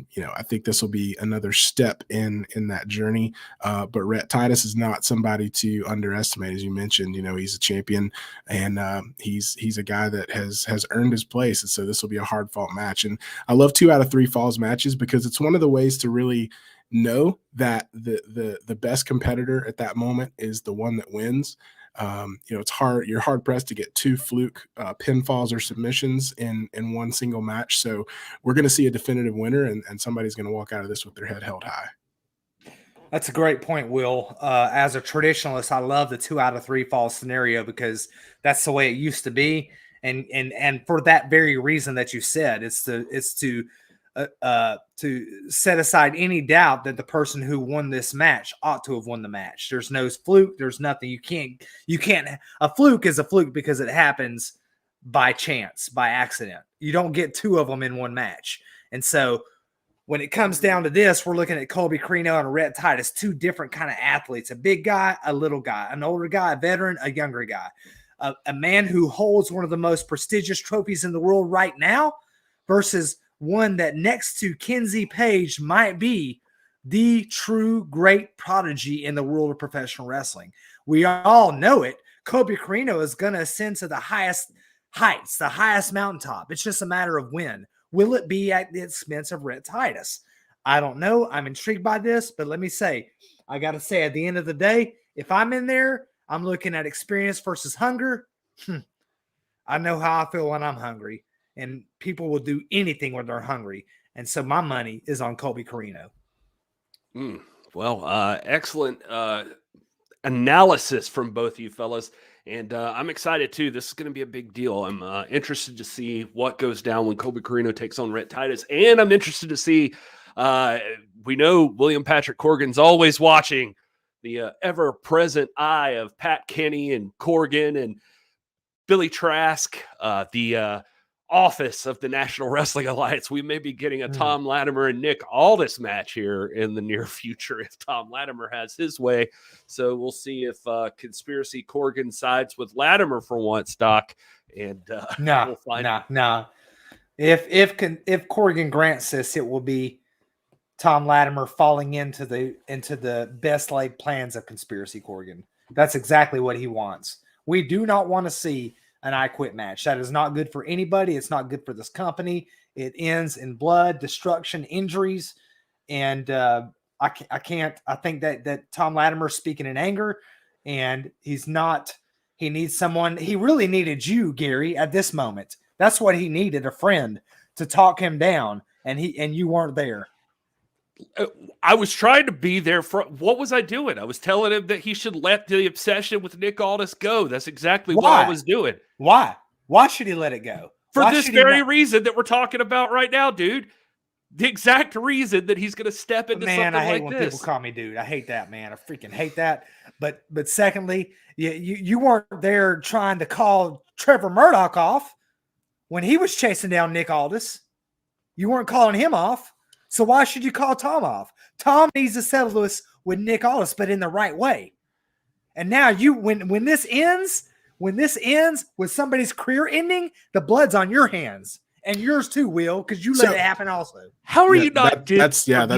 you know, I think this will be another step in that journey. But Rhett Titus is not somebody to underestimate, as you mentioned. You know, he's a champion, and he's a guy that has earned his place. And so this will be a hard fought match. And I love 2 out of 3 falls matches because it's one of the ways to really know that the best competitor at that moment is the one that wins. You know, it's hard. You're hard pressed to get 2 fluke pinfalls or submissions in one single match. So we're going to see a definitive winner, and somebody's going to walk out of this with their head held high. That's a great point, Will. As a traditionalist, I love the 2 out of 3 fall scenario because that's the way it used to be, and for that very reason that you said, it's to set aside any doubt that the person who won this match ought to have won the match. There's no fluke. There's nothing. You can't. A fluke is a fluke because it happens by chance, by accident. You don't get 2 of them in one match. And so when it comes down to this, we're looking at Colby Carino and Rhett Titus, 2 different kind of athletes, a big guy, a little guy, an older guy, a veteran, a younger guy, a man who holds one of the most prestigious trophies in the world right now versus one that next to Kenzie Page might be the true great prodigy in the world of professional wrestling. We all know it. Colby Carino is going to ascend to the highest heights, the highest mountaintop. It's just a matter of when. Will it be at the expense of Rhett Titus? I don't know. I'm intrigued by this, but let me say, I got to say, at the end of the day, if I'm in there, I'm looking at experience versus hunger. I know how I feel when I'm hungry. And people will do anything when they're hungry. And so my money is on Colby Carino. Well, excellent analysis from both of you fellas. And I'm excited, too. This is going to be a big deal. I'm interested to see what goes down when Colby Carino takes on Rhett Titus. And I'm interested to see, we know William Patrick Corgan's always watching, the ever-present eye of Pat Kenny and Corgan and Billy Trask, the office of the National Wrestling Alliance. We may be getting a Tom Latimer and Nick Aldis match here in the near future if Tom Latimer has his way. So we'll see if Conspiracy Corgan sides with Latimer for once, Doc. And no. If Corgan grants this, it will be Tom Latimer falling into the best laid plans of Conspiracy Corgan. That's exactly what he wants. We do not want to see an I Quit match. That is not good for anybody. It's not good for this company. It ends in blood, destruction, injuries. And I think that Tom Latimer is speaking in anger, and he needs someone. He really needed you, Gary, at this moment. That's what he needed, a friend to talk him down. And you weren't there. I was trying to be there for what was I doing? I was telling him that he should let the obsession with Nick Aldis go. That's exactly what I was doing. Why? Why should he let it go? For this very reason that we're talking about right now, dude. The exact reason that he's going to step into something like this. Man, I hate when people call me dude. I hate that, man. I freaking hate that. But secondly, you weren't there trying to call Trevor Murdoch off when he was chasing down Nick Aldis. You weren't calling him off. So why should you call Tom off? Tom needs to settle this with Nick Aldis, but in the right way. And now when this ends with somebody's career ending, the blood's on your hands and yours too, Will, because you let it happen also. How are you not? That's on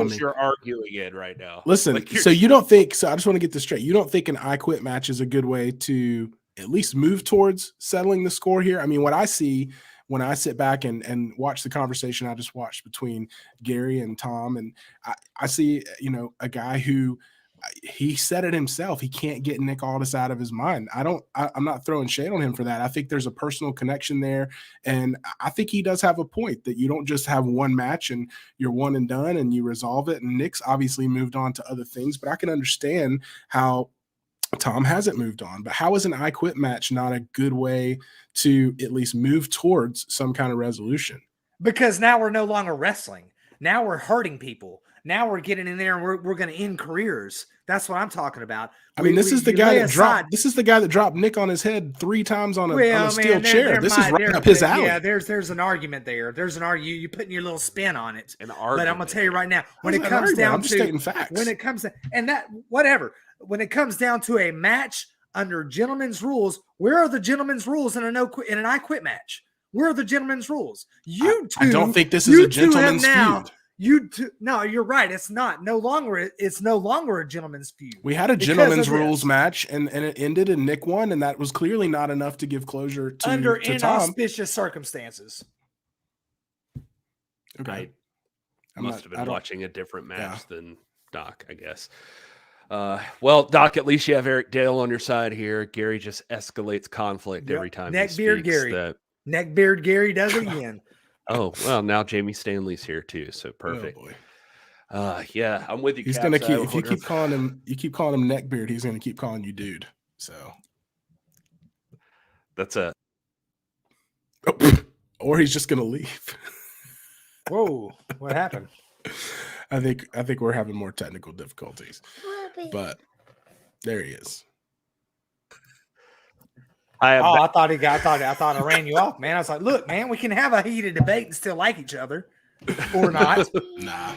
me. You're arguing in right now. Listen, so you don't think? So I just want to get this straight. You don't think an I Quit match is a good way to at least move towards settling the score here? I mean, what I see when I sit back and watch the conversation I just watched between Gary and Tom, and I see, a guy who he said it himself. He can't get Nick Aldis out of his mind. I'm not throwing shade on him for that. I think there's a personal connection there. And I think he does have a point that you don't just have one match and you're one and done and you resolve it. And Nick's obviously moved on to other things, but I can understand how Tom hasn't moved on. But how is an I Quit match not a good way to at least move towards some kind of resolution? Because now we're no longer wrestling. Now we're hurting people. Now we're getting in there and we're going to end careers. That's what I'm talking about. This is the guy that dropped Nick on his head 3 times on a steel chair. This is right up his alley. Yeah, there's an argument there. There's an argument. You're putting your little spin on it. But I'm going to tell you right now, when it comes down to a match, under gentlemen's rules. Where are the gentlemen's rules in an I Quit match? Where are the gentlemen's rules? I don't think this is a gentleman's feud. No, you're right. It's not. It's no longer a gentleman's feud. We had a gentleman's rules match, and it ended, and Nick won, and that was clearly not enough to give closure to under Tom. inauspicious circumstances. Okay. I must have been watching a different match than Doc, I guess. Well, Doc, at least you have Eric Dale on your side here. Gary just escalates conflict every time. Neckbeard Gary. Neckbeard Gary does it again. Oh, well, now Jamie Stanley's here too, so perfect. Oh boy. Yeah, I'm with you. He's gonna keep if you keep calling him Neckbeard, he's gonna keep calling you dude. So that's a or he's just gonna leave. Whoa, what happened? I think we're having more technical difficulties. But there he is. I thought I ran you off, man. I was like, look, man, we can have a heated debate and still like each other. Or not. Nah.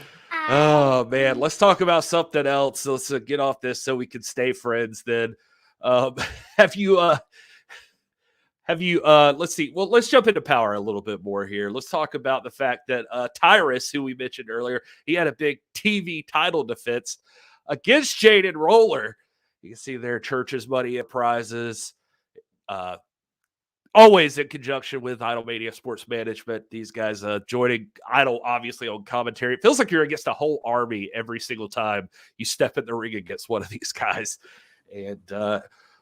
Oh man, let's talk about something else. Let's get off this so we can stay friends then. Have you let's see. Well, let's jump into Powerrr a little bit more here. Let's talk about the fact that Tyrus, who we mentioned earlier, he had a big TV title defense against Jaden Roller. You can see there Church's money and prizes. Always in conjunction with Idol Mania Sports Management. These guys joining Idol, obviously, on commentary. It feels like you're against a whole army every single time you step in the ring against one of these guys. And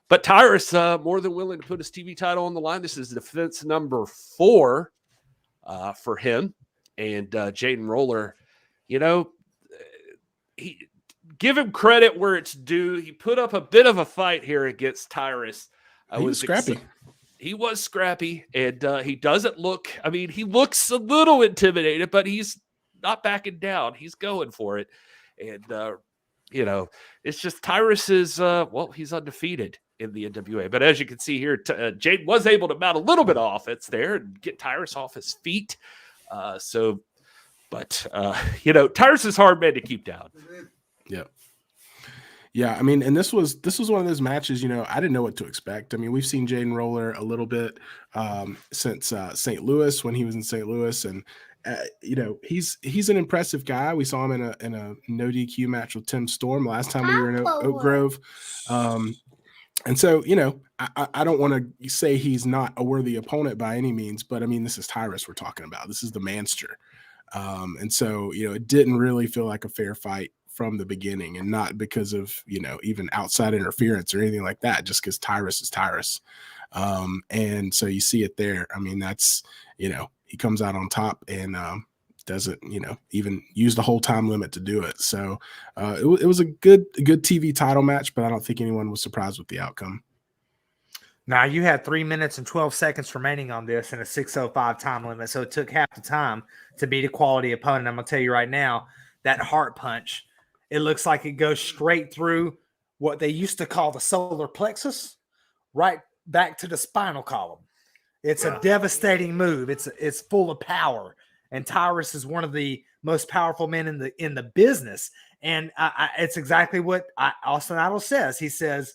but Tyrus more than willing to put his TV title on the line. This is defense number 4 for him. And Jaden Roller, he give him credit where it's due. He put up a bit of a fight here against Tyrus. He was scrappy. He was scrappy, and he doesn't look. I mean, he looks a little intimidated, but he's not backing down. He's going for it, and it's just Tyrus is he's undefeated in the NWA. But as you can see here, Jade was able to mount a little bit of offense there and get Tyrus off his feet. Tyrus is hard man to keep down. Yeah. Yeah, I mean, and this was one of those matches, I didn't know what to expect. I mean, we've seen Jaden Roller a little bit since St. Louis, when he was in St. Louis, and he's an impressive guy. We saw him in a no DQ match with Tim Storm last time we were in Oak Grove. And so, I don't want to say he's not a worthy opponent by any means, but I mean, this is Tyrus we're talking about. This is the Manster. And so, it didn't really feel like a fair fight from the beginning, and not because of, even outside interference or anything like that, just because Tyrus is Tyrus. And so you see it there. I mean, that's, he comes out on top and doesn't, even use the whole time limit to do it. So it was a good TV title match, but I don't think anyone was surprised with the outcome. Now, you had 3 minutes and 12 seconds remaining on this and a 6:05 time limit, so it took half the time to beat a quality opponent. I'm going to tell you right now, that heart punch, it looks like it goes straight through what they used to call the solar plexus, right back to the spinal column. It's a devastating move. It's full of power, and Tyrus is one of the most powerful men in the business. And it's exactly what Austin Idol says. He says,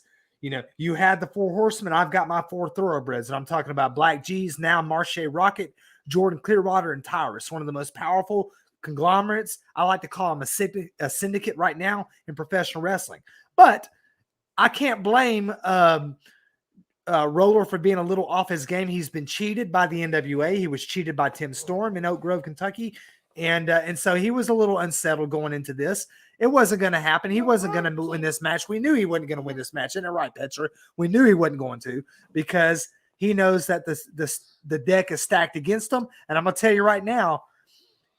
you had the 4 horsemen. I've got my 4 thoroughbreds, and I'm talking about Black G's, now Marche Rocket, Jordan Clearwater, and Tyrus, one of the most powerful conglomerates. I like to call them a syndicate right now in professional wrestling. But I can't blame Roller for being a little off his game. He's been cheated by the NWA. He was cheated by Tim Storm in Oak Grove, Kentucky. And so he was a little unsettled going into this. It wasn't going to happen. He wasn't going to win this match. We knew he wasn't going to win this match. Isn't it right, Petra? We knew he wasn't going to, because he knows that the deck is stacked against him. And I'm going to tell you right now,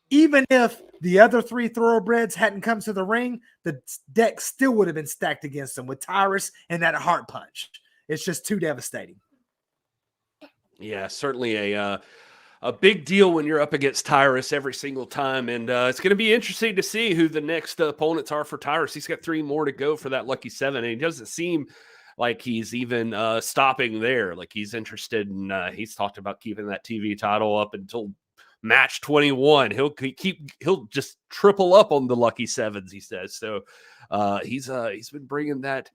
even if the other 3 thoroughbreds hadn't come to the ring, the deck still would have been stacked against him with Tyrus and that heart punch. It's just too devastating. Yeah, certainly a big deal when you're up against Tyrus every single time. And it's going to be interesting to see who the next opponents are for Tyrus. He's got 3 more to go for that lucky 7. And he doesn't seem like he's even stopping there. Like he's interested in, he's talked about keeping that TV title up until match 21. He'll just triple up on the lucky 7s, he says. So he's been bringing that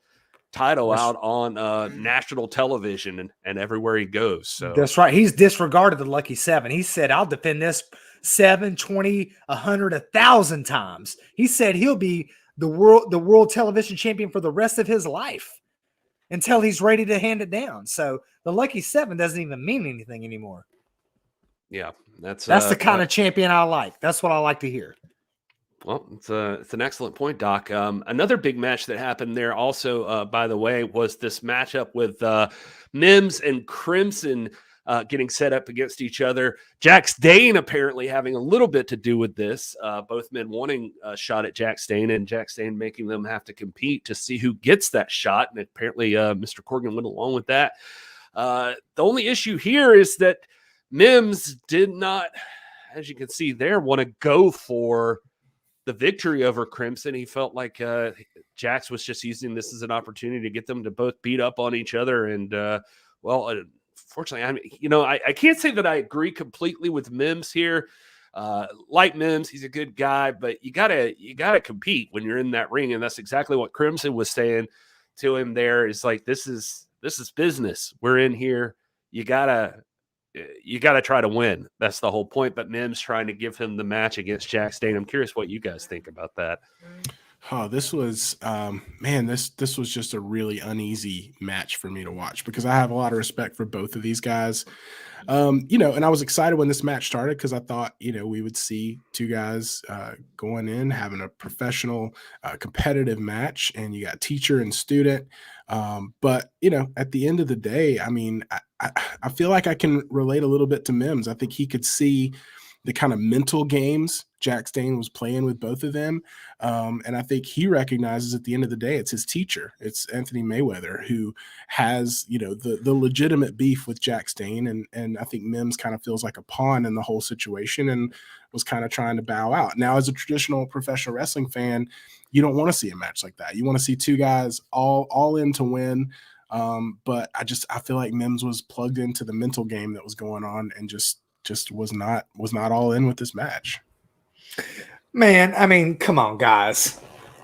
title out on national television and everywhere he goes. So that's right. He's disregarded the Lucky Seven. He said, I'll defend this 7, 20, 100, 1,000 times. He said he'll be the world television champion for the rest of his life until he's ready to hand it down. So the Lucky Seven doesn't even mean anything anymore. Yeah, that's the kind of champion I like. That's what I like to hear. Well, it's an excellent point, Doc. Another big match that happened there also, by the way, was this matchup with Mims and Crimson getting set up against each other. Jax Dane apparently having a little bit to do with this. Both men wanting a shot at Jax Dane, and Jax Dane making them have to compete to see who gets that shot. And apparently Mr. Corgan went along with that. The only issue here is that Mims did not, as you can see there, want to go for the victory over Crimson. He felt like Jax was just using this as an opportunity to get them to both beat up on each other. And fortunately, I can't say that I agree completely with Mims here. Like Mims, he's a good guy, but you gotta compete when you're in that ring, and that's exactly what Crimson was saying to him. There is like, this is business. We're in here. You gotta try to win. That's the whole point. But Mims trying to give him the match against Jax Dane. I'm curious what you guys think about that. Oh, this was, this was just a really uneasy match for me to watch because I have a lot of respect for both of these guys. And I was excited when this match started because I thought, we would see two guys going in, having a professional, competitive match, and you got teacher and student. But at the end of the day, I feel like I can relate a little bit to Mims. I think he could see the kind of mental games Jax Dane was playing with both of them. And I think he recognizes at the end of the day, it's his teacher. It's Anthony Mayweather who has, the legitimate beef with Jax Dane. And I think Mims kind of feels like a pawn in the whole situation and was kind of trying to bow out. Now, as a traditional professional wrestling fan, you don't want to see a match like that. You want to see two guys all in to win. But I feel like Mims was plugged into the mental game that was going on and just was not all in with this match. Man, come on, guys.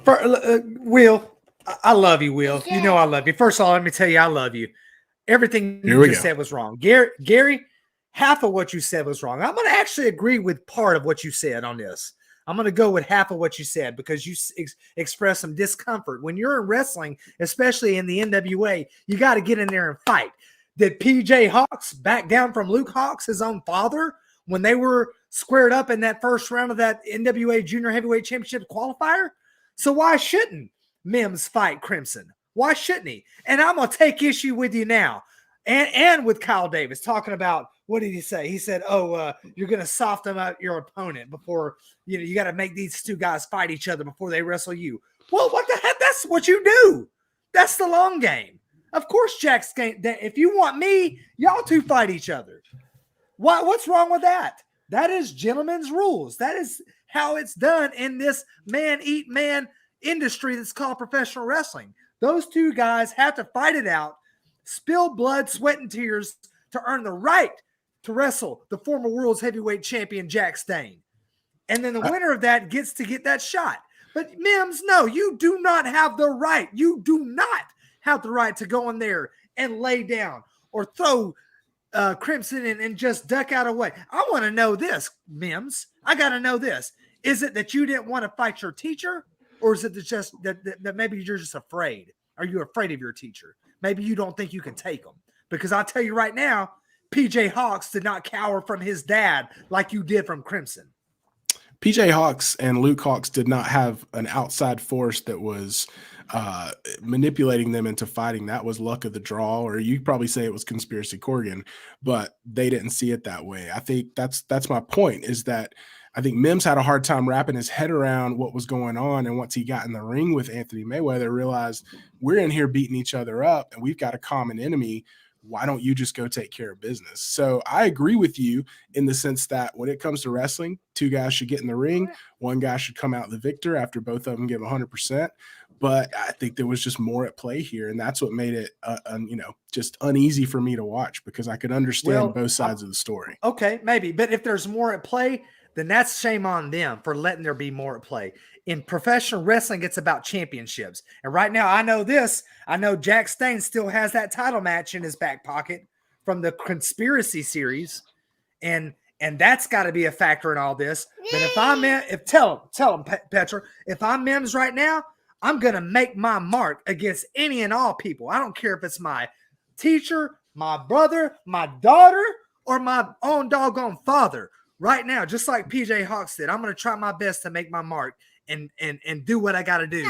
Will, I love you, Will. You know I love you. First of all, let me tell you I love you. Everything you just said was wrong. Gary, half of what you said was wrong. I'm going to actually agree with part of what you said on this. I'm going to go with half of what you said because you expressed some discomfort. When you're in wrestling, especially in the NWA, you got to get in there and fight. Did PJ Hawks back down from Luke Hawks, his own father, when they were squared up in that first round of that NWA Junior Heavyweight Championship qualifier? So why shouldn't Mims fight Crimson? Why shouldn't he? And I'm going to take issue with you now and with Kyle Davis talking about, what did he say? He said, you're going to soften up your opponent before, you got to make these two guys fight each other before they wrestle you. Well, what the heck? That's what you do. That's the long game. Of course, Jax Dane, if you want me, y'all two fight each other. What's wrong with that? That is gentlemen's rules. That is how it's done in this man-eat-man industry that's called professional wrestling. Those two guys have to fight it out, spill blood, sweat, and tears to earn the right to wrestle the former world's heavyweight champion, Jax Dane. And then the winner of that gets to get that shot. But Mims, no, you do not have the right. You do not have the right to go in there and lay down or throw Crimson in and just duck out of the way. I want to know this, Mims. I got to know this. Is it that you didn't want to fight your teacher, or is it just that maybe you're just afraid? Are you afraid of your teacher? Maybe you don't think you can take them. Because I'll tell you right now, PJ Hawks did not cower from his dad like you did from Crimson. PJ Hawks and Luke Hawks did not have an outside force that was manipulating them into fighting. That was luck of the draw, or you probably say it was conspiracy Corgan, but they didn't see it that way. I think that's my point, is that I think Mims had a hard time wrapping his head around what was going on. And once he got in the ring with Anthony Mayweather, realized we're in here beating each other up and we've got a common enemy. Why don't you just go take care of business? So I agree with you in the sense that when it comes to wrestling, two guys should get in the ring. One guy should come out the victor after both of them give 100%. But I think there was just more at play here. And that's what made it, just uneasy for me to watch, because I could understand both sides of the story. Okay, maybe. But if there's more at play, then that's shame on them for letting there be more at play. In professional wrestling, it's about championships. And right now, I know this. I know Jack Stain still has that title match in his back pocket from the Conspiracy series. And that's got to be a factor in all this. But tell him, Petra, if I'm Mims right now, I'm going to make my mark against any and all people. I don't care if it's my teacher, my brother, my daughter, or my own doggone father. Right now, just like PJ Hawks did, I'm going to try my best to make my mark and do what I got to do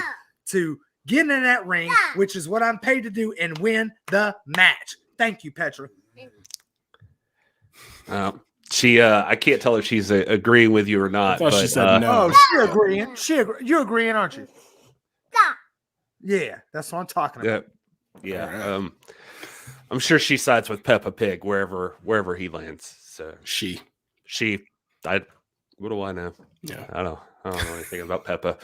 to get in that ring, which is what I'm paid to do, and win the match. Thank you, Petra. I can't tell if she's agreeing with you or not. I thought she said no. Oh, she agreeing. You're agreeing, aren't you? Yeah, that's what I'm talking about. Yeah. I'm sure she sides with Peppa Pig wherever he lands. So what do I know? Yeah. I don't know anything about Peppa.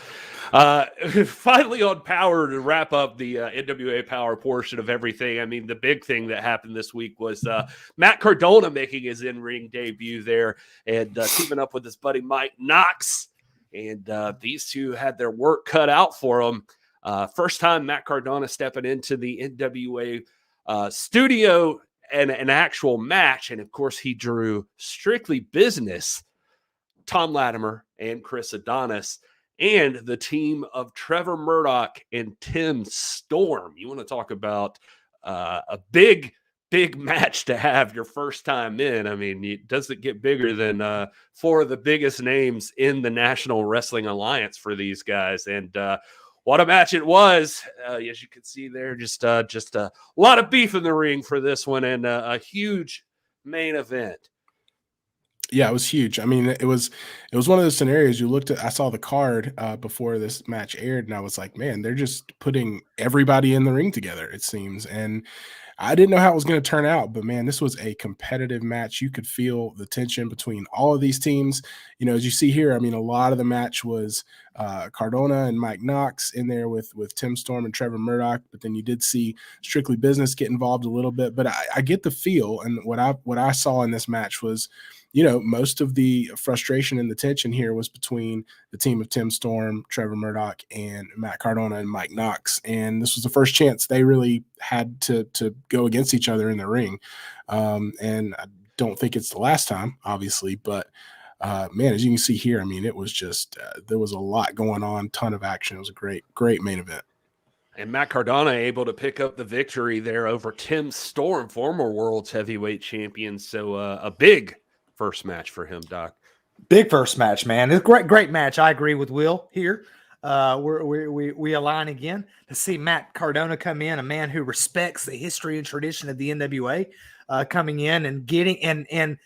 Finally on Powerrr, to wrap up the NWA Powerrr portion of everything. I mean, the big thing that happened this week was Matt Cardona making his in-ring debut there and teaming up with his buddy Mike Knox. And these two had their work cut out for them. First time Matt Cardona stepping into the NWA studio and an actual match. And of course, he drew Strictly Business, Tom Latimer and Chris Adonis, and the team of Trevor Murdoch and Tim Storm. You want to talk about a big match to have your first time in. I mean, it doesn't get bigger than four of the biggest names in the National Wrestling Alliance for these guys. And what a match it was. As you can see there, just a lot of beef in the ring for this one, and a huge main event. Yeah, it was huge. I mean, it was one of those scenarios you looked at. I saw the card before this match aired, and I was like, man, they're just putting everybody in the ring together, it seems. And I didn't know how it was going to turn out, but man, this was a competitive match. You could feel the tension between all of these teams. You know, as you see here, I mean, a lot of the match was Cardona and Mike Knox in there with Tim Storm and Trevor Murdoch, but then you did see Strictly Business get involved a little bit. But I get the feel, and what I saw in this match was, you know, most of the frustration and the tension here was between the team of Tim Storm, Trevor Murdoch, and Matt Cardona and Mike Knox. And this was the first chance they really had to go against each other in the ring. And I don't think it's the last time, obviously, but man, as you can see here, I mean, it was just, there was a lot going on, ton of action. It was a great main event. And Matt Cardona able to pick up the victory there over Tim Storm, former world's heavyweight champion. So a big first match for him, Doc. Big first match, man. It's a great match. I agree with Will here. We align again to see Matt Cardona come in, a man who respects the history and tradition of the NWA, coming in and getting and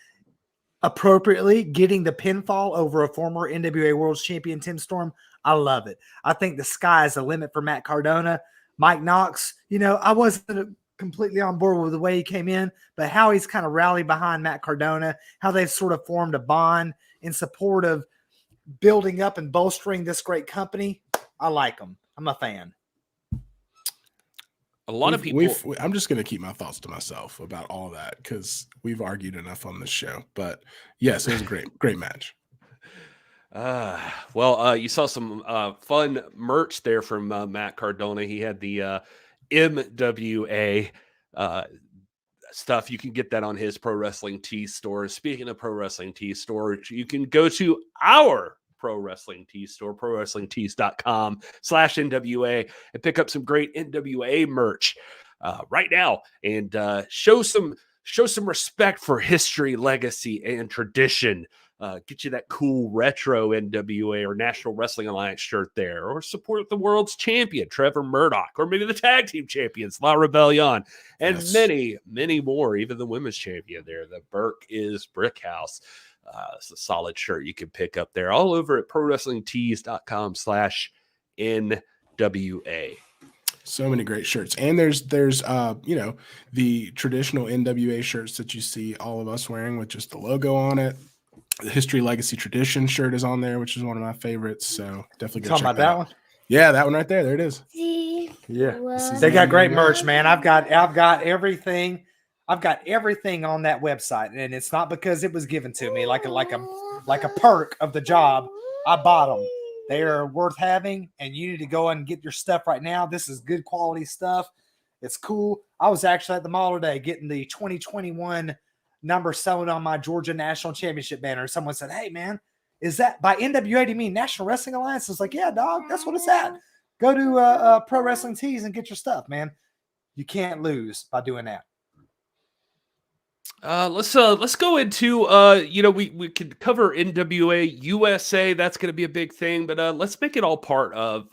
appropriately getting the pinfall over a former NWA World Champion, Tim Storm. I love it. I think the sky is the limit for Matt Cardona. Mike Knox, you know, I wasn't completely on board with the way he came in, but how he's kind of rallied behind Matt Cardona, how they've sort of formed a bond in support of building up and bolstering this great company. I like them. I'm a fan. A lot of people. I'm just going to keep my thoughts to myself about all that because we've argued enough on this show. But yes, it was a great match. You saw some fun merch there from Matt Cardona. He had the MWA stuff. You can get that on his Pro Wrestling Tee store. Speaking of Pro Wrestling Tee store, you can go to our Pro Wrestling Tee store, prowrestlingtees.com/NWA, and pick up some great NWA merch right now and show some respect for history, legacy, and tradition. Get you that cool retro NWA or National Wrestling Alliance shirt there, or support the world's champion, Trevor Murdoch, or maybe the tag team champions, La Rebellion, and many, many more, even the women's champion there, the Burke is Brick House. It's a solid shirt you can pick up there, all over at prowrestlingtees.com/NWA. So many great shirts. And there's the traditional NWA shirts that you see all of us wearing with just the logo on it. The History, Legacy, Tradition shirt is on there, which is one of my favorites. So definitely go check that out. One? Yeah, that one right there. There it is. Yeah, they got great merch, man. I've got everything. I've got everything on that website, and it's not because it was given to me like a perk of the job. I bought them. They are worth having, and you need to go and get your stuff right now. This is good quality stuff. It's cool. I was actually at the mall today getting the 2021 number sewn on my Georgia National Championship banner. Someone said, "Hey, man, is that by NWA? Do you mean National Wrestling Alliance?" I was like, "Yeah, dog, that's what it's at. Go to Pro Wrestling Tees and get your stuff, man. You can't lose by doing that." Let's go into we could cover NWA USA. That's going to be a big thing, but let's make it all part of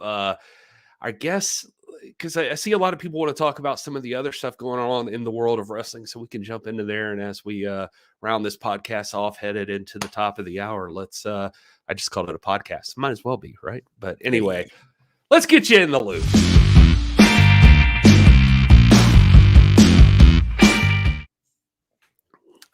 I guess, because I see a lot of people want to talk about some of the other stuff going on in the world of wrestling, so we can jump into there. And as we round this podcast off, headed into the top of the hour, let's I just called it a podcast. Might as well be, right? But anyway, let's get you in the loop.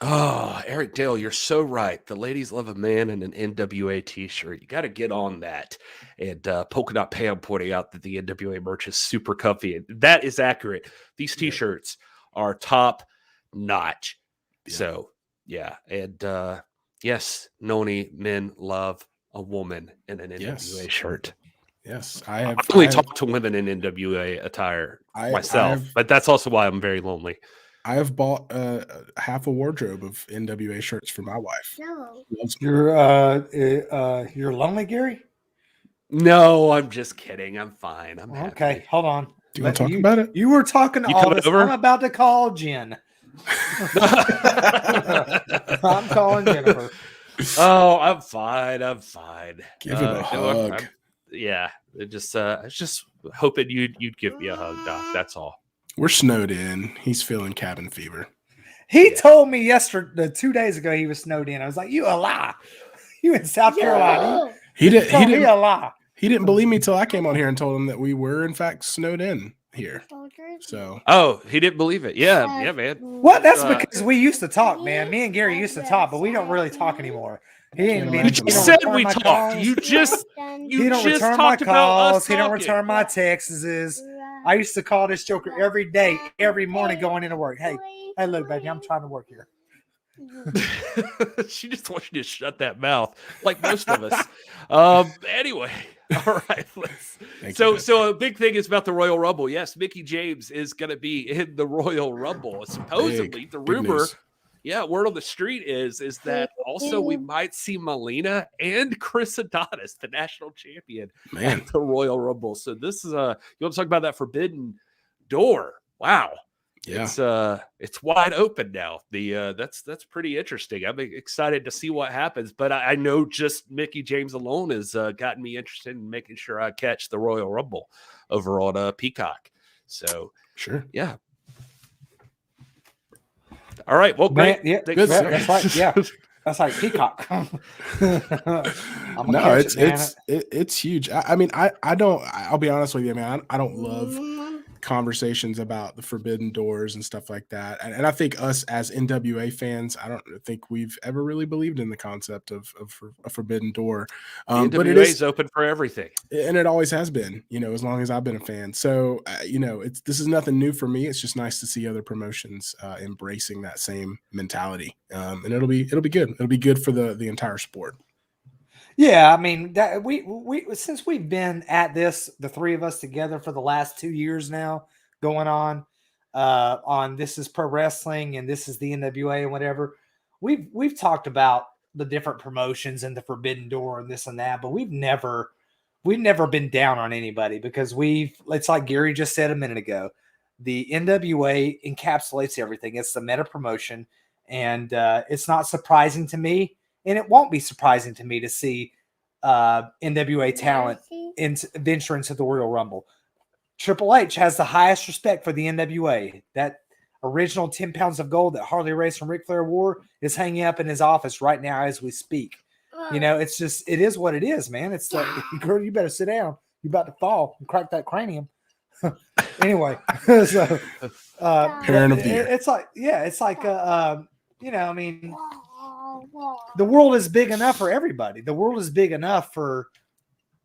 Oh, Eric Dale, you're so right. The ladies love a man in an NWA t-shirt. You got to get on that. And Polka Dot Pam pointing out that the NWA merch is super comfy. And that is accurate. These t-shirts are top notch. Yeah. So, yeah. And yes, Noni, men love a woman in an NWA shirt. Yes. I only talk to women in NWA attire myself, but that's also why I'm very lonely. I have bought half a wardrobe of NWA shirts for my wife. No. You're lonely, Gary? No, I'm just kidding. I'm fine. I'm okay. Happy. Hold on. Do you want to talk about it? You were talking you all this. Over? I'm about to call Jen. I'm calling Jennifer. Oh, I'm fine. I'm fine. Give him a hug. Yeah. I was just hoping you'd give me a hug, Doc. That's all. We're snowed in. He's feeling cabin fever. He told me 2 days ago he was snowed in. I was like, "You a lie? You in South Carolina?" He didn't a lie. He didn't believe me till I came on here and told him that we were in fact snowed in here. So he didn't believe it. Yeah, man. Well, that's because we used to talk, man. Me and Gary used to talk, but we don't really talk anymore. You just said we talked. You just return my talked about us. He don't return my texts. I used to call this joker every day, every morning going into work. Hey, look, baby, I'm trying to work here. She just wants you to shut that mouth, like most of us. Anyway, all right. So a big thing is about the Royal Rumble. Yes, Mickie James is going to be in the Royal Rumble. Supposedly, the rumor. Yeah, word on the street is that also we might see Melina and Chris Adonis, the national champion, at the Royal Rumble. So this is you want to talk about that forbidden door? Wow, yeah, it's wide open now. That's pretty interesting. I'm excited to see what happens. But I know just Mickie James alone has gotten me interested in making sure I catch the Royal Rumble over on Peacock. So sure, yeah. All right. Well, great. Man, yeah, that's like Peacock. No, it's huge. I mean, I'll be honest with you, man. I don't love conversations about the forbidden doors and stuff like that. And I think us as NWA fans, I don't think we've ever really believed in the concept of a forbidden door. But it is open for everything. And it always has been, as long as I've been a fan. So, this is nothing new for me. It's just nice to see other promotions embracing that same mentality. And it'll be good. It'll be good for the entire sport. Yeah, I mean that we since we've been at this, the three of us together for the last 2 years now, going on This Is Pro Wrestling and This Is the NWA and whatever. We've talked about the different promotions and the forbidden door and this and that, but we've never been down on anybody because it's like Gary just said a minute ago. The NWA encapsulates everything. It's the meta promotion, and it's not surprising to me. And it won't be surprising to me to see NWA talent venture into the Royal Rumble. Triple H has the highest respect for the NWA. That original 10 pounds of gold that Harley Race and Ric Flair wore is hanging up in his office right now as we speak. It's just, it is what it is, man. It's like, girl, you better sit down. You're about to fall and crack that cranium. Anyway, so parent of the year. It's like, I mean, the world is big enough for everybody. The world is big enough for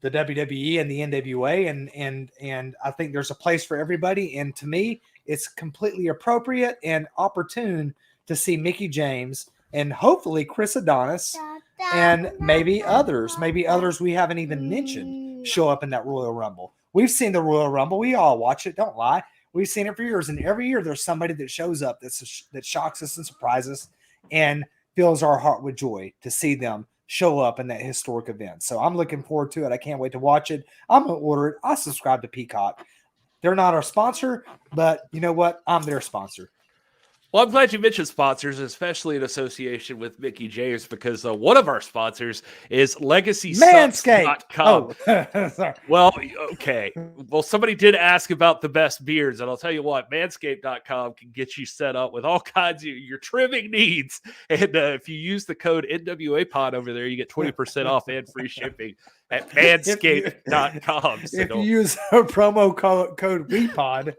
the WWE and the NWA, and I think there's a place for everybody. And to me, it's completely appropriate and opportune to see Mickie James and hopefully Chris Adonis and maybe others we haven't even mentioned show up in that Royal Rumble. We've seen the Royal Rumble. We all watch it. Don't lie. We've seen it for years, and every year there's somebody that shows up that shocks us and surprises us and fills our heart with joy to see them show up in that historic event. So I'm looking forward to it. I can't wait to watch it. I'm going to order it. I subscribe to Peacock. They're not our sponsor, but you know what? I'm their sponsor. Well, I'm glad you mentioned sponsors, especially in association with Mickie James, because one of our sponsors is LegacySups.com. Oh, sorry. Well, okay. Well, somebody did ask about the best beards, and I'll tell you what, Manscaped.com can get you set up with all kinds of your trimming needs. And if you use the code NWA Pod over there, you get 20% off and free shipping at Manscaped.com. So if you use a promo code WePod,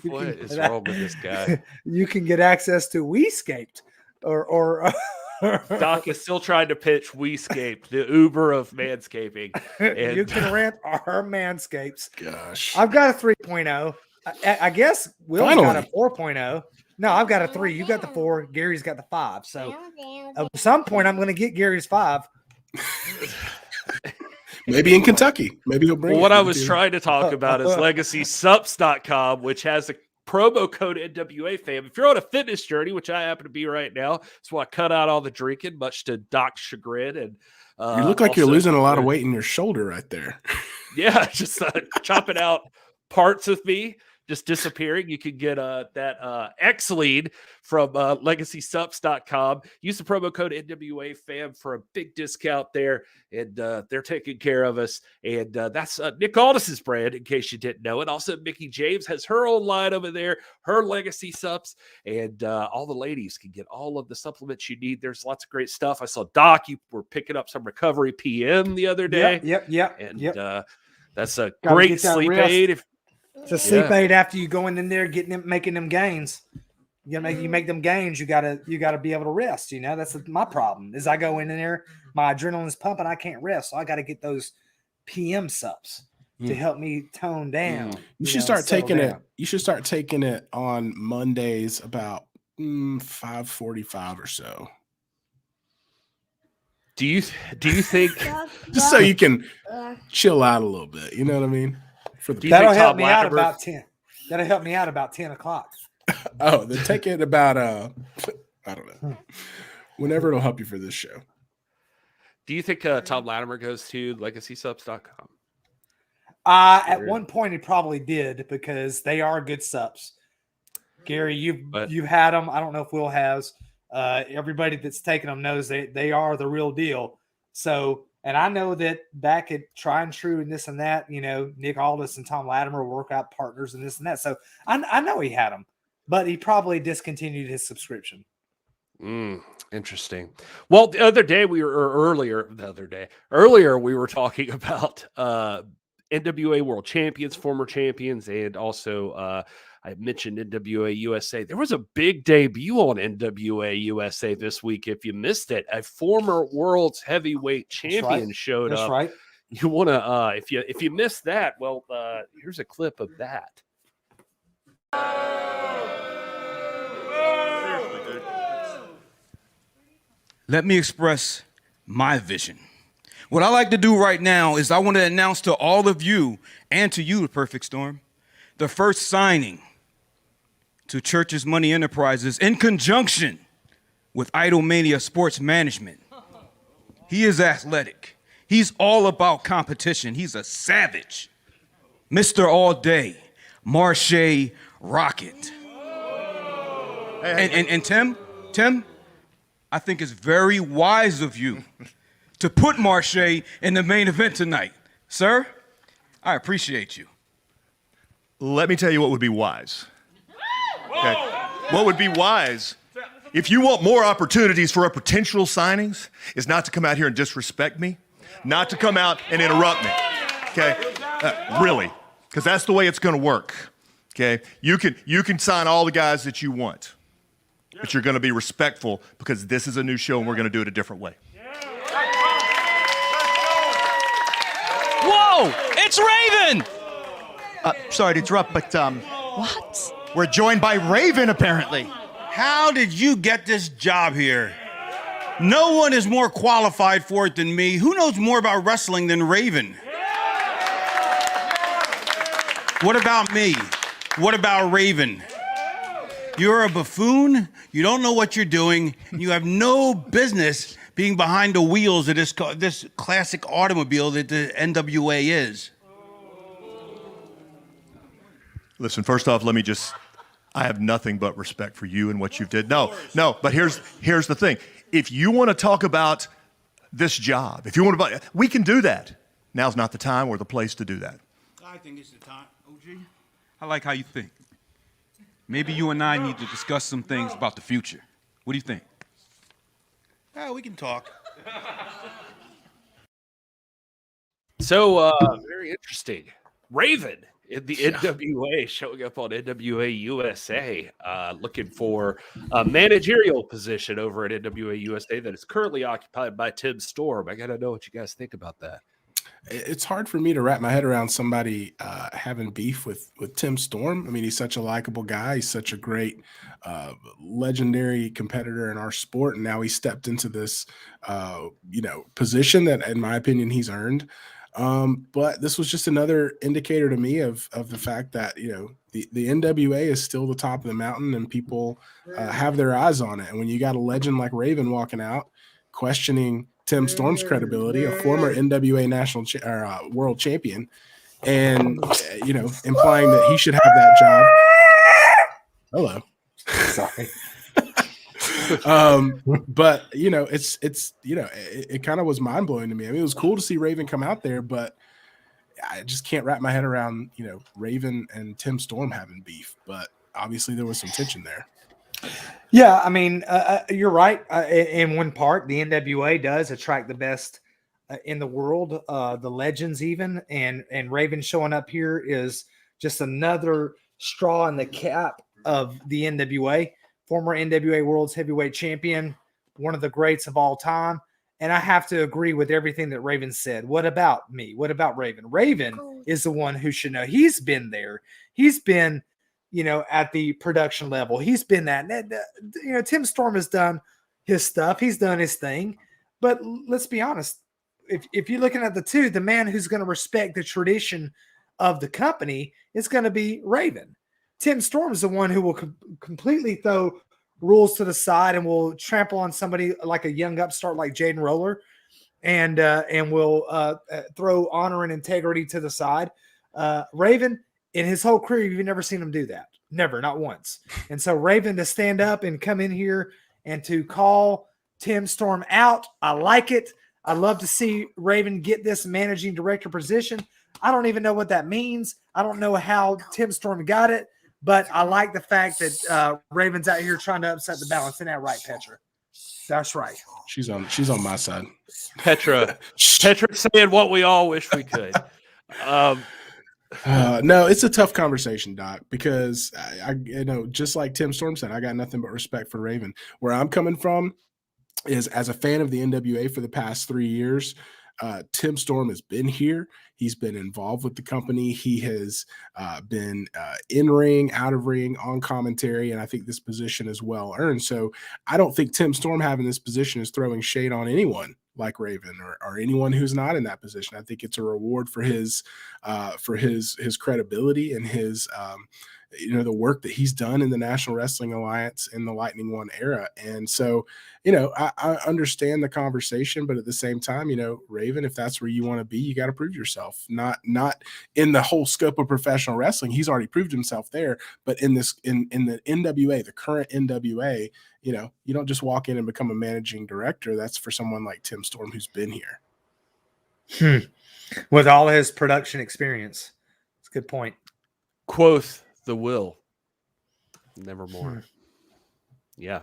what is wrong with this guy? You can get access to WeScaped or Doc is still trying to pitch WeScaped, the Uber of manscaping. And you can rent our Manscapes. Gosh. I've got a 3.0. I guess Will's got a 4.0. No, I've got a 3. You got the 4. Gary's got the 5. So at some point, I'm going to get Gary's 5. Maybe in Kentucky. Maybe he'll bring what I was trying to talk about is LegacySups.com, which has a promo code NWA fam. If you're on a fitness journey, which I happen to be right now, so I cut out all the drinking, much to Doc's chagrin. And you look like you're losing a lot of weight in your shoulder right there. Yeah, just chopping out parts of me, just disappearing. You can get that X-Lead from LegacySups.com. Use the promo code NWA fam for a big discount there, and they're taking care of us. And that's Nick Aldis's brand, in case you didn't know it. Also, Mickie James has her own line over there, her Legacy Sups, and all the ladies can get all of the supplements you need. There's lots of great stuff. I saw Doc, you were picking up some Recovery PM the other day. Yep. And that's a great sleep aid. It's a sleep aid after you go in there, making them gains. You make them gains. You gotta be able to rest. You know, that's my problem. Is I go in there, my adrenaline's pumping, I can't rest, so I got to get those PM sups to help me tone down. You should start taking it. You should start taking it on Mondays about 5:45 or so. Do you think just so you can chill out a little bit? You know what I mean? That'll help me out about 10. That'll help me out about 10 o'clock. Oh, then take it about I don't know. Whenever it'll help you for this show. Do you think Tom Latimer goes to LegacySups.com? At one point he probably did, because they are good sups. Gary, you've had them. I don't know if Will has. Everybody that's taken them knows they are the real deal. So, and I know that back at Try and True and this and that, you know, Nick Aldis and Tom Latimer were workout partners and this and that. So I know he had them, but he probably discontinued his subscription. Interesting. Well, the other day earlier we were talking about NWA World Champions, former champions, and also I mentioned NWA USA. There was a big debut on NWA USA this week. If you missed it, a former world's heavyweight champion showed up. That's right. You want to, if you missed that, well, here's a clip of that. Let me express my vision. What I like to do right now is I want to announce to all of you and to you, the Perfect Storm, the first signing to Church's Money Enterprises in conjunction with Idolmania Sports Management. He is athletic. He's all about competition. He's a savage. Mr. All Day, Marche Rocket. And Tim, I think it's very wise of you to put Marche in the main event tonight. Sir, I appreciate you. Let me tell you what would be wise. Okay. What would be wise, if you want more opportunities for potential signings, is not to come out here and disrespect me, not to come out and interrupt me, okay? Really, because that's the way it's going to work, okay? You can sign all the guys that you want, but you're going to be respectful, because this is a new show and we're going to do it a different way. Whoa! It's Raven! Sorry to interrupt, but What? we're joined by Raven apparently. How did you get this job here? No one is more qualified for it than me. Who knows more about wrestling than Raven? What about me? What about Raven? You're a buffoon. You don't know what you're doing. You have no business being behind the wheels of this classic automobile that the NWA is. Listen, first off, I have nothing but respect for you and what you've did. No, but here's the thing. If you want to talk about this job, we can do that. Now's not the time or the place to do that. I think it's the time, OG. I like how you think. Maybe you and I need to discuss some things about the future. What do you think? We can talk. So, very interesting. Raven in the NWA, showing up on NWA USA, looking for a managerial position over at NWA USA that is currently occupied by Tim Storm. I got to know what you guys think about that. It's hard for me to wrap my head around somebody having beef with Tim Storm. I mean, he's such a likable guy. He's such a great, legendary competitor in our sport. And now he stepped into this, position that, in my opinion, he's earned. But this was just another indicator to me of the fact that, the NWA is still the top of the mountain and people have their eyes on it. And when you got a legend like Raven walking out, questioning Tim Storm's credibility, a former NWA national world champion, and implying that he should have that job. Hello, Sorry. but it kind of was mind blowing to me. I mean, it was cool to see Raven come out there, but I just can't wrap my head around Raven and Tim Storm having beef. But obviously, there was some tension there. Yeah, I mean, you're right. In one part, the NWA does attract the best in the world, the legends even, and Raven showing up here is just another straw in the cap of the NWA. Former NWA World's Heavyweight Champion, one of the greats of all time. And I have to agree with everything that Raven said. What about me? What about Raven? Raven is the one who should know. He's been there. He's been at the production level. He's been that. Tim Storm has done his stuff. He's done his thing. But let's be honest. If you're looking at the two, the man who's going to respect the tradition of the company is going to be Raven. Tim Storm is the one who will completely throw rules to the side and will trample on somebody like a young upstart like Jaden Roller and will throw honor and integrity to the side. Raven, in his whole career, you've never seen him do that. Never, not once. And so Raven to stand up and come in here and to call Tim Storm out, I like it. I love to see Raven get this managing director position. I don't even know what that means. I don't know how Tim Storm got it, but I like the fact that Raven's out here trying to upset the balance. Isn't that right, Petra? That's right. She's on my side. Petra saying what we all wish we could. No, it's a tough conversation, Doc, because I just like Tim Storm said, I got nothing but respect for Raven. Where I'm coming from is, as a fan of the NWA for the past 3 years, Tim Storm has been here. He's been involved with the company. He has been in ring, out of ring, on commentary, and I think this position is well earned. So I don't think Tim Storm having this position is throwing shade on anyone like Raven or anyone who's not in that position. I think it's a reward for his credibility and his the work that he's done in the National Wrestling Alliance in the Lightning One era. And so, I understand the conversation, but at the same time, Raven, if that's where you want to be, you got to prove yourself. Not in the whole scope of professional wrestling. He's already proved himself there, but in the NWA, the current NWA, you don't just walk in and become a managing director. That's for someone like Tim Storm who's been here. With all his production experience. It's a good point. Quoth the Wil. Nevermore. Yeah.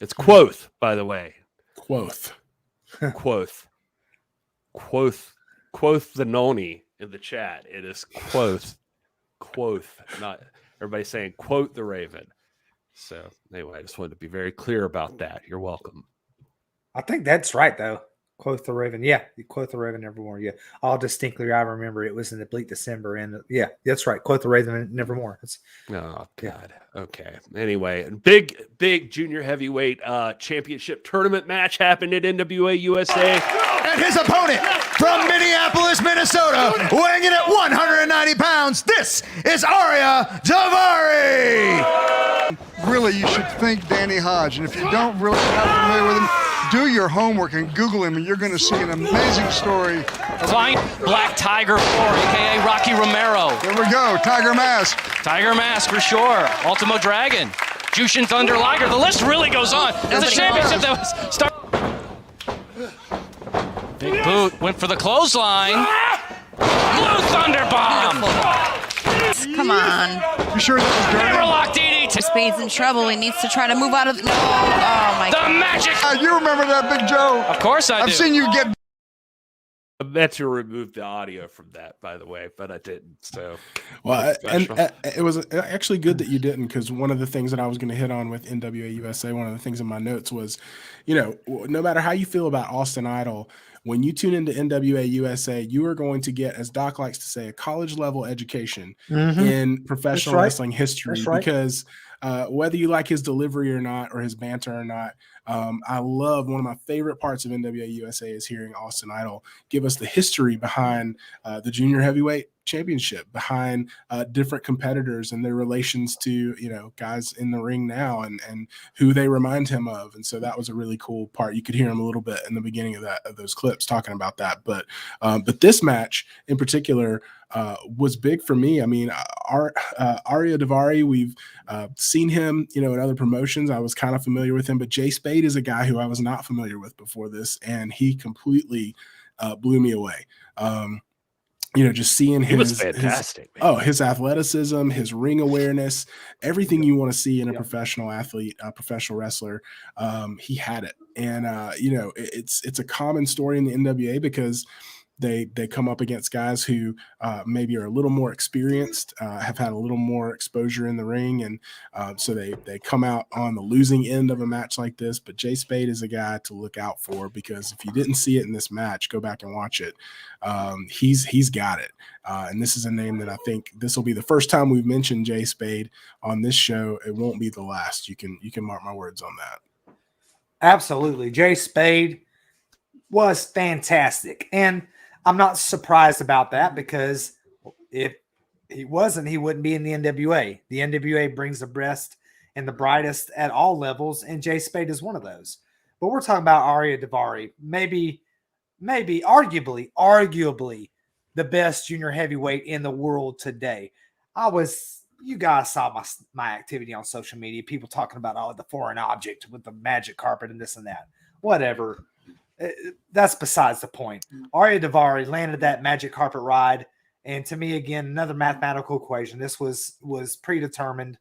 It's Quoth, by the way. Quoth. Quoth. Quoth the Noni in the chat. It is Quoth. Quoth. Not everybody saying quote the Raven. So anyway, I just wanted to be very clear about that. You're welcome. I think that's right, though. Quoth the Raven. Yeah, Quoth the Raven Nevermore. Yeah, all distinctly I remember it was in the bleak December, and yeah, that's right. Quoth the Raven Nevermore. It's, Oh God. Okay. Anyway, big junior heavyweight championship tournament match happened at NWA USA. And his opponent from Minneapolis, Minnesota, weighing in at 190 pounds, this is Arya Davari. Really, you should thank Danny Hodge. And if you don't really have familiar with him, do your homework and Google him, and you're going to see an amazing story. Flying Black Tiger 4, a.k.a. Rocky Romero. There we go, Tiger Mask. Tiger Mask for sure. Ultimo Dragon. Jushin Thunder Liger. The list really goes on. It's a championship that was start. Big boot went for the clothesline. Blue Thunder Bomb. Come on. You sure that was dirty? Hammerlock DDT. Spade's in trouble. He needs to try to move out of. No. Oh my God. The magic. You remember that, Big Joe? Of course I do. I've seen you get. I meant to remove the audio from that, by the way, but I didn't. So, well, and it was actually good that you didn't, because one of the things that I was going to hit on with NWA USA, one of the things in my notes was, no matter how you feel about Austin Idol, when you tune into NWA USA, you are going to get, as Doc likes to say, a college level education in professional wrestling history. Because whether you like his delivery or not, or his banter or not, I love, one of my favorite parts of NWA USA is hearing Austin Idol give us the history behind the junior heavyweight championship, behind different competitors and their relations to, guys in the ring now, and who they remind him of. And so that was a really cool part. You could hear him a little bit in the beginning of those clips talking about that. But this match in particular was big for me. I mean, Arya Davari, we've seen him, in other promotions. I was kind of familiar with him, but Jay Spade is a guy who I was not familiar with before this, and he completely blew me away. Just seeing his, he was fantastic. His athleticism, his ring awareness, everything you want to see in a professional athlete, a professional wrestler. He had it. And, it's a common story in the NWA because they come up against guys who maybe are a little more experienced, have had a little more exposure in the ring, and so they come out on the losing end of a match like this. But Jay Spade is a guy to look out for, because if you didn't see it in this match, go back and watch it. He's got it, and this is a name that I think this will be the first time we've mentioned Jay Spade on this show. It won't be the last. You can mark my words on that. absolutely. Jay Spade was fantastic, and I'm not surprised about that, because if he wasn't, he wouldn't be in the NWA. The NWA brings the best and the brightest at all levels, and Jay Spade is one of those. But we're talking about Arya Davari, maybe arguably the best junior heavyweight in the world today. You guys saw my activity on social media, people talking about the foreign object with the magic carpet and this and that. Whatever. That's besides the point. Arya Davari landed that magic carpet ride, and to me, again, another mathematical equation. This was predetermined.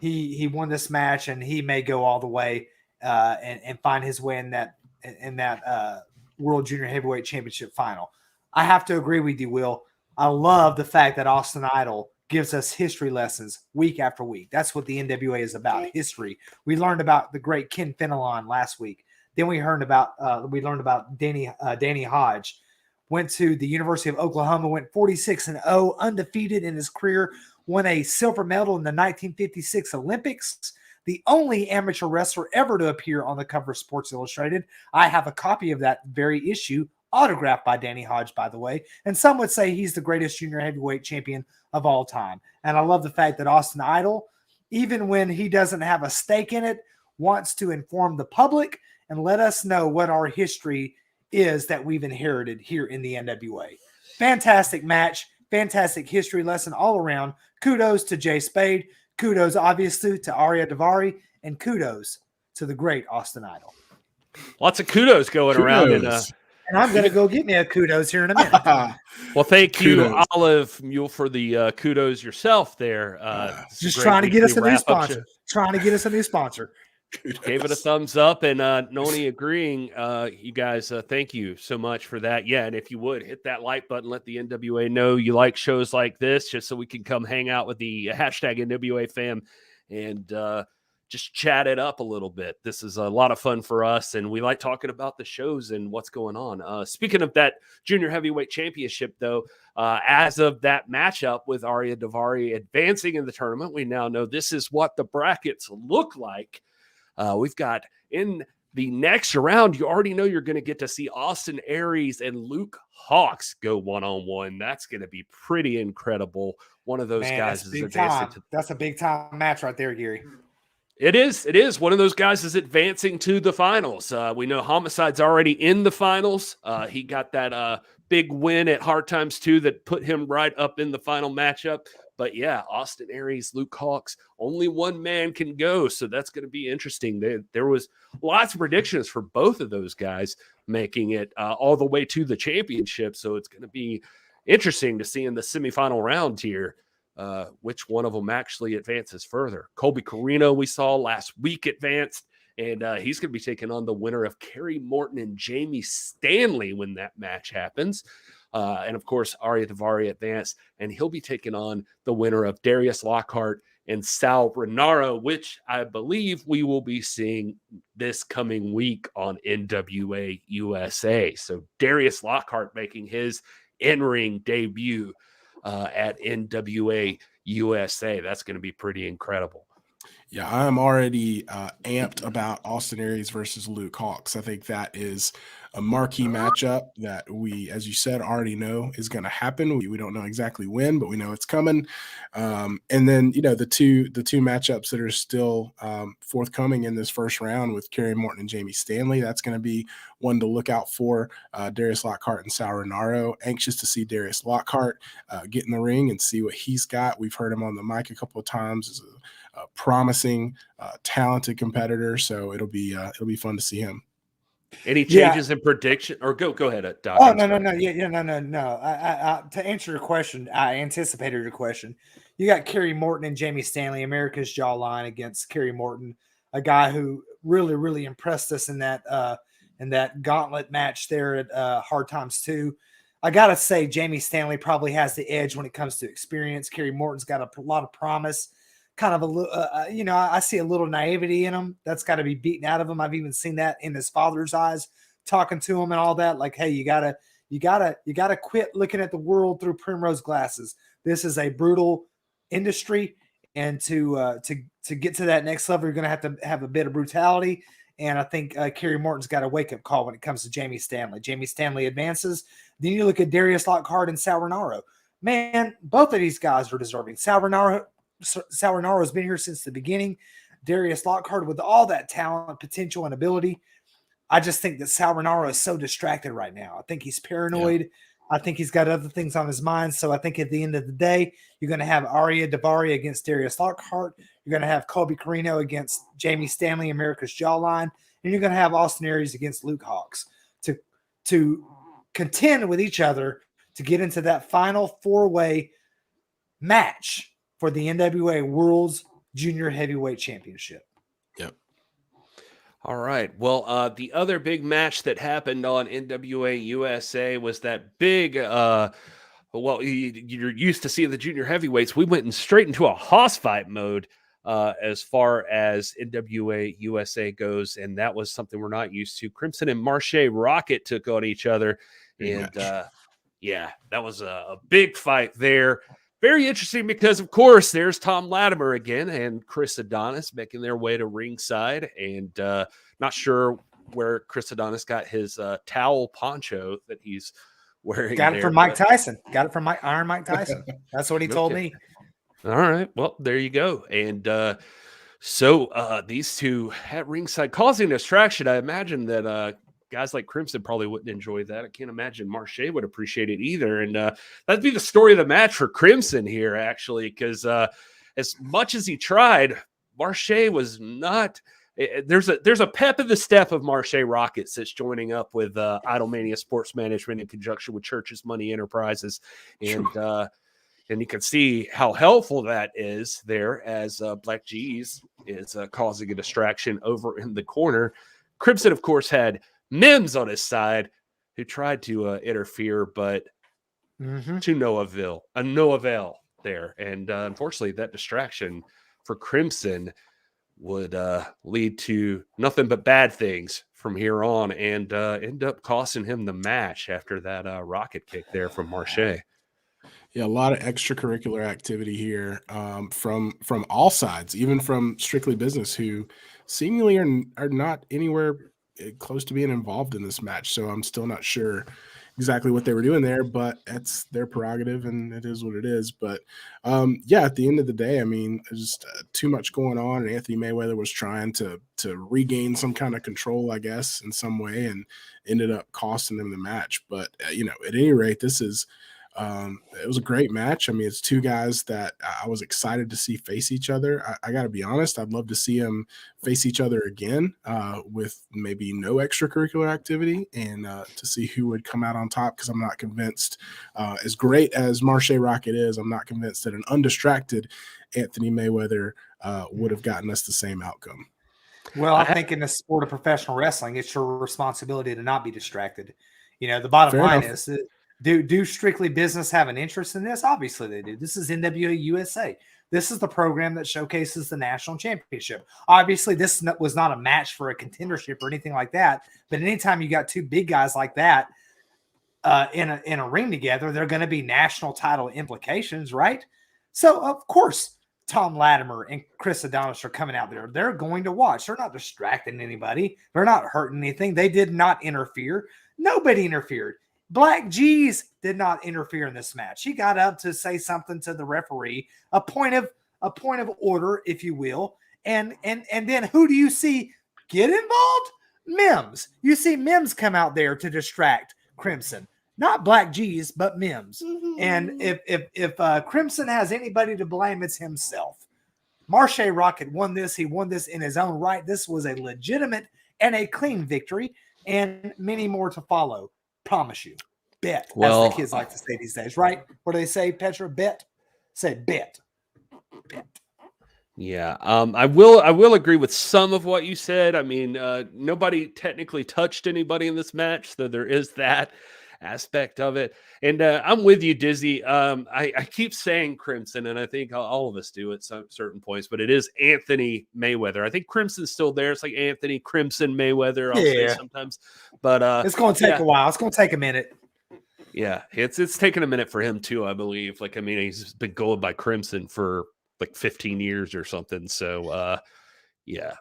He won this match, and he may go all the way and find his way in that World Junior Heavyweight Championship final. I have to agree with you, Will. I love the fact that Austin Idol gives us history lessons week after week. That's what the NWA is about, history. We learned about the great Ken Fenelon last week. Then we learned about Danny Hodge. Went to the University of Oklahoma, went 46-0, undefeated in his career, won a silver medal in the 1956 Olympics, the only amateur wrestler ever to appear on the cover of Sports Illustrated. I have a copy of that very issue, autographed by Danny Hodge, by the way. And some would say he's the greatest junior heavyweight champion of all time. And I love the fact that Austin Idol, even when he doesn't have a stake in it, wants to inform the public and let us know what our history is that we've inherited here in the NWA. Fantastic match, fantastic history lesson all around. Kudos to Jay Spade. Kudos, obviously, to Arya Davari. And kudos to the great Austin Idol. Lots of kudos going around. And I'm going to go get me a kudos here in a minute. Well, thank you, Olive Mule, for the kudos yourself there. Just trying to get us a new sponsor. Trying to get us a new sponsor. Gave it a thumbs up, and Noni agreeing. You guys, thank you so much for that. Yeah, and if you would hit that like button, let the NWA know you like shows like this, just so we can come hang out with the hashtag NWA fam and just chat it up a little bit. This is a lot of fun for us, and we like talking about the shows and what's going on. Speaking of that junior heavyweight championship, though, as of that matchup with Arya Davari advancing in the tournament, we now know this is what the brackets look like. We've got in the next round, you already know you're going to get to see Austin Aries and Luke Hawx go one-on-one. That's going to be pretty incredible. One of those guys is advancing. That's a big time match right there, Gary. It is. It is. One of those guys is advancing to the finals. We know Homicide's already in the finals. He got that big win at Hard Times 2 that put him right up in the final matchup. But yeah, Austin Aries, Luke Hawx, only one man can go. So that's going to be interesting. There was lots of predictions for both of those guys making it all the way to the championship. So it's going to be interesting to see in the semifinal round here which one of them actually advances further. Colby Corino, we saw last week, advanced, and he's going to be taking on the winner of Kerry Morton and Jamie Stanley when that match happens. And of course, Arya Davari advanced, and he'll be taking on the winner of Darius Lockhart and Sal Renaro, which I believe we will be seeing this coming week on NWA USA. So Darius Lockhart making his in-ring debut at NWA USA. That's going to be pretty incredible. Yeah, I'm already amped about Austin Aries versus Luke Hawx. I think that is a marquee matchup that we, as you said, already know is going to happen. We don't know exactly when, but we know it's coming. And then, the two matchups that are still forthcoming in this first round with Kerry Morton and Jamie Stanley, that's going to be one to look out for. Darius Lockhart and Sal Renaro. Anxious to see Darius Lockhart get in the ring and see what he's got. We've heard him on the mic a couple of times as a promising, talented competitor. So it'll be fun to see him. Any changes in prediction? Or go ahead, Doc. Oh, no. I, to answer your question, I anticipated your question. You got Kerry Morton and Jamie Stanley, America's Jawline, against Kerry Morton, a guy who really, really impressed us in that gauntlet match there at Hard Times 2. I got to say, Jamie Stanley probably has the edge when it comes to experience. Kerry Morton's got a lot of promise. Kind of a little, I see a little naivety in him that's got to be beaten out of him. I've even seen that in his father's eyes, talking to him and all that. Like, hey, you gotta quit looking at the world through primrose glasses. This is a brutal industry, and to get to that next level, you're gonna have to have a bit of brutality. And I think Kerry Morton's got a wake up call when it comes to Jamie Stanley. Jamie Stanley advances. Then you look at Darius Lockhart and Sal Renaro. Man, both of these guys are deserving. Sal Renaro has been here since the beginning. Darius Lockhart, with all that talent, potential, and ability, I just think that Sal Renaro is so distracted right now. I think he's paranoid. Yeah. I think he's got other things on his mind. So I think at the end of the day, you're going to have Arya Davari against Darius Lockhart. You're going to have Colby Corino against Jamie Stanley, America's Jawline. And you're going to have Austin Aries against Luke Hawx to contend with each other to get into that final four-way match for the NWA World's Junior Heavyweight Championship. Yep. All right. Well, the other big match that happened on NWA USA was that big, you're used to seeing the junior heavyweights. We went straight into a hoss fight mode as far as NWA USA goes, and that was something we're not used to. Crimson and Marche Rocket took on each other, and that was a big fight there. Very interesting because, of course, there's Tom Latimer again and Chris Adonis making their way to ringside. And not sure where Chris Adonis got his towel poncho that he's wearing. Got it from Mike Tyson. Got it from Iron Mike Tyson. That's what he told me. All right. Well, there you go. And so these two at ringside causing a distraction. I imagine that guys like Crimson probably wouldn't enjoy that. I can't imagine Marche would appreciate it either. And that'd be the story of the match for Crimson here, actually, because as much as he tried, Marche was not. There's a pep in the step of Marche Rockets that's joining up with Idlemania Sports Management in conjunction with Church's Money Enterprises. And you can see how helpful that is there as Black G's is causing a distraction over in the corner. Crimson, of course, had Mims on his side, who tried to interfere, but to no avail there. And unfortunately, that distraction for Crimson would lead to nothing but bad things from here on, and end up costing him the match after that rocket kick there from Marche. Yeah, a lot of extracurricular activity here from all sides, even from Strictly Business, who seemingly are not anywhere close to being involved in this match. So I'm still not sure exactly what they were doing there, but it's their prerogative and it is what it is. But yeah, at the end of the day, I mean, just too much going on, and Anthony Mayweather was trying to regain some kind of control, I guess, in some way, and ended up costing him the match. But you know, at any rate, this is it was a great match. I mean, it's two guys that I was excited to see face each other. I got to be honest, I'd love to see them face each other again with maybe no extracurricular activity, and to see who would come out on top, because I'm not convinced, as great as Marche Rocket is, I'm not convinced that an undistracted Anthony Mayweather would have gotten us the same outcome. Well, I think in the sport of professional wrestling, it's your responsibility to not be distracted. You know, the bottom line is, do Strictly Business have an interest in this? Obviously they do. This is NWA USA. This is the program that showcases the national championship. Obviously, this was not a match for a contendership or anything like that. But anytime you got two big guys like that in a ring together, there are going to be national title implications, right? So, of course, Tom Latimer and Chris Adonis are coming out there. They're going to watch. They're not distracting anybody. They're not hurting anything. They did not interfere. Nobody interfered. Black G's did not interfere in this match. He got up to say something to the referee, a point of order, if you will. And then who do you see get involved? Mims. You see Mims come out there to distract Crimson. Not Black G's, but Mims. Mm-hmm. And if Crimson has anybody to blame, it's himself. Marche Rocket won this. He won this in his own right. This was a legitimate and a clean victory, and many more to follow. Promise you. Bet. Well, as the kids like to say these days, right? What do they say, Petra? Bet. Say bet. Bet. Yeah, I will agree with some of what you said. I mean, nobody technically touched anybody in this match, so there is that aspect of it. And I'm with you, Dizzy. I keep saying Crimson, and I think all of us do at some certain points, but it is Anthony Mayweather. I think Crimson's still there. It's like Anthony Crimson Mayweather, I'll say sometimes. But it's going to take a while. It's going to take a minute. Yeah, it's taken a minute for him too, I believe. Like, I mean, he's been going by Crimson for like 15 years or something. So yeah,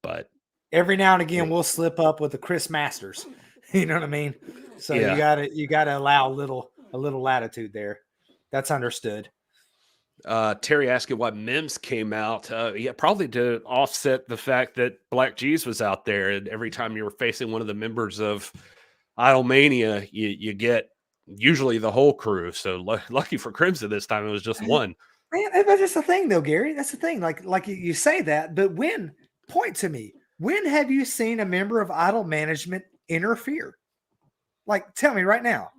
but every now and again we'll slip up with the Chris Masters. You know what I mean? So you gotta allow a little latitude there. That's understood. Terry asking why Mims came out. Yeah, probably to offset the fact that Black G's was out there, and every time you were facing one of the members of Idolmania, you get usually the whole crew. So lucky for Crimson this time, it was just one. Man, that's just the thing, though, Gary. That's the thing. Like you say that, but point to me. When have you seen a member of Idol Management interfere? Like, tell me right now.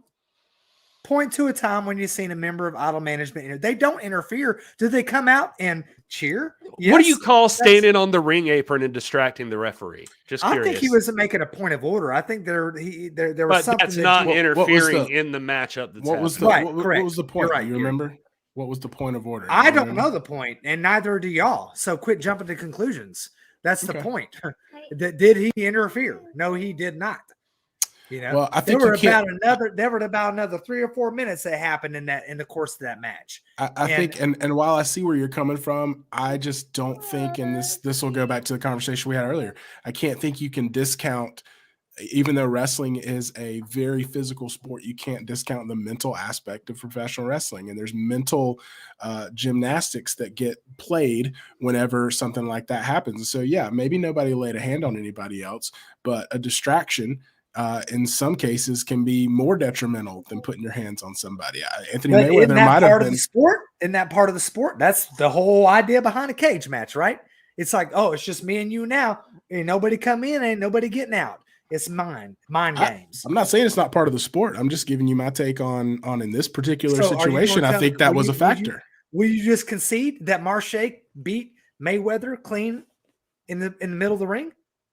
Point to a time when you've seen a member of Idol Management. They don't interfere. Do they come out and cheer? Yes, what do you call standing on the ring apron and distracting the referee? Just curious. I think he was making a point of order. I think there was but something. That's not interfering in the matchup. That's what was the point? Right, you remember? What was the point of order? I don't know the point, and neither do y'all. So quit jumping to conclusions. That's the point. Did he interfere? No, he did not. You know, well, I think there were about another 3 or 4 minutes that happened in the course of that match. I think, and while I see where you're coming from, I just don't think, and this will go back to the conversation we had earlier. I can't think you can discount, even though wrestling is a very physical sport, you can't discount the mental aspect of professional wrestling. And there's mental gymnastics that get played whenever something like that happens. So yeah, maybe nobody laid a hand on anybody else, but a distraction in some cases can be more detrimental than putting your hands on somebody. Anthony Mayweather might have been in that part of the sport. That's the whole idea behind a cage match, right? It's like, oh, it's just me and you now. Ain't nobody come in, ain't nobody getting out. It's mind games. I'm not saying it's not part of the sport. I'm just giving you my take on in this particular situation. I think that was a factor. Will you just concede that Marche beat Mayweather clean in the middle of the ring?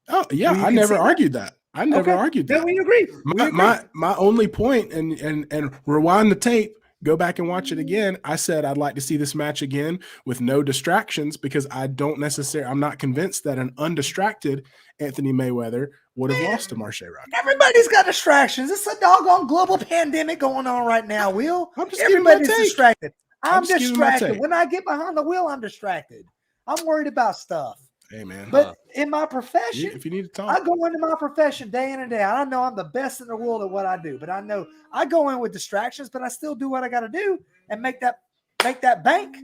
Oh yeah, I never argued that. Then we agree. My only point, and rewind the tape, go back and watch it again. I said I'd like to see this match again with no distractions because I'm not convinced that an undistracted Anthony Mayweather would have lost to Marche Rock. Everybody's got distractions. It's a doggone global pandemic going on right now, Will. I'm just giving my Everybody's take. distracted. I'm just giving my distracted. take. When I get behind the wheel, I'm distracted. I'm worried about stuff. Hey, man. But in my profession, if you need to talk, I go into my profession day in and day out. I know I'm the best in the world at what I do, but I know I go in with distractions, but I still do what I got to do and make that bank,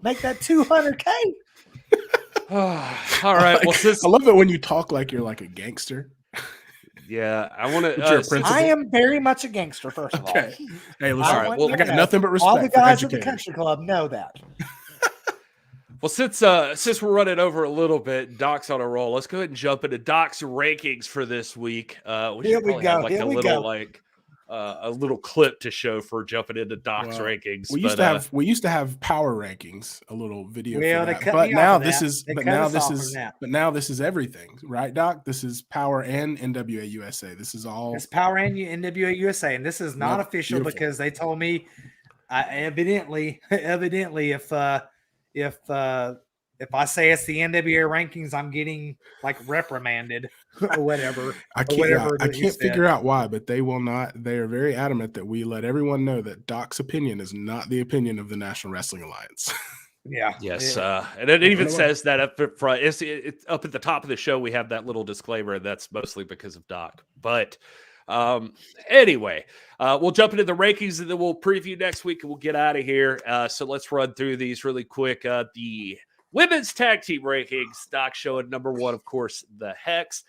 make that 200K. All right. Well, I love it when you talk like you're like a gangster. Yeah, I want to. I am very much a gangster. First of all, Okay. Hey, listen. All right, well, I got nothing but respect. All the guys for at the educators. country club know that. Well, since we're running over a little bit, Doc's on a roll. Let's go ahead and jump into Doc's rankings for this week. Here we go. Have a little clip to show for jumping into Doc's rankings. We used to have power rankings, a little video. Well, for they that. cut But me now off of this that. is They but cut now us this off is from that. but now this is everything, right, Doc? This is Power and NWA USA. This is all It's Power and NWA USA, and this is not Yep, official beautiful. because they told me evidently if I say it's the NWA rankings, I'm getting like reprimanded or whatever. I can't figure out why, but they will not. They are very adamant that we let everyone know that Doc's opinion is not the opinion of the National Wrestling Alliance. Yeah. Yes, and it even says that up at front. It's up at the top of the show. We have that little disclaimer. That's mostly because of Doc. But anyway, we'll jump into the rankings and then we'll preview next week and we'll get out of here. So let's run through these really quick. The women's tag team rankings. Doc showing number 1, of course, the Hex.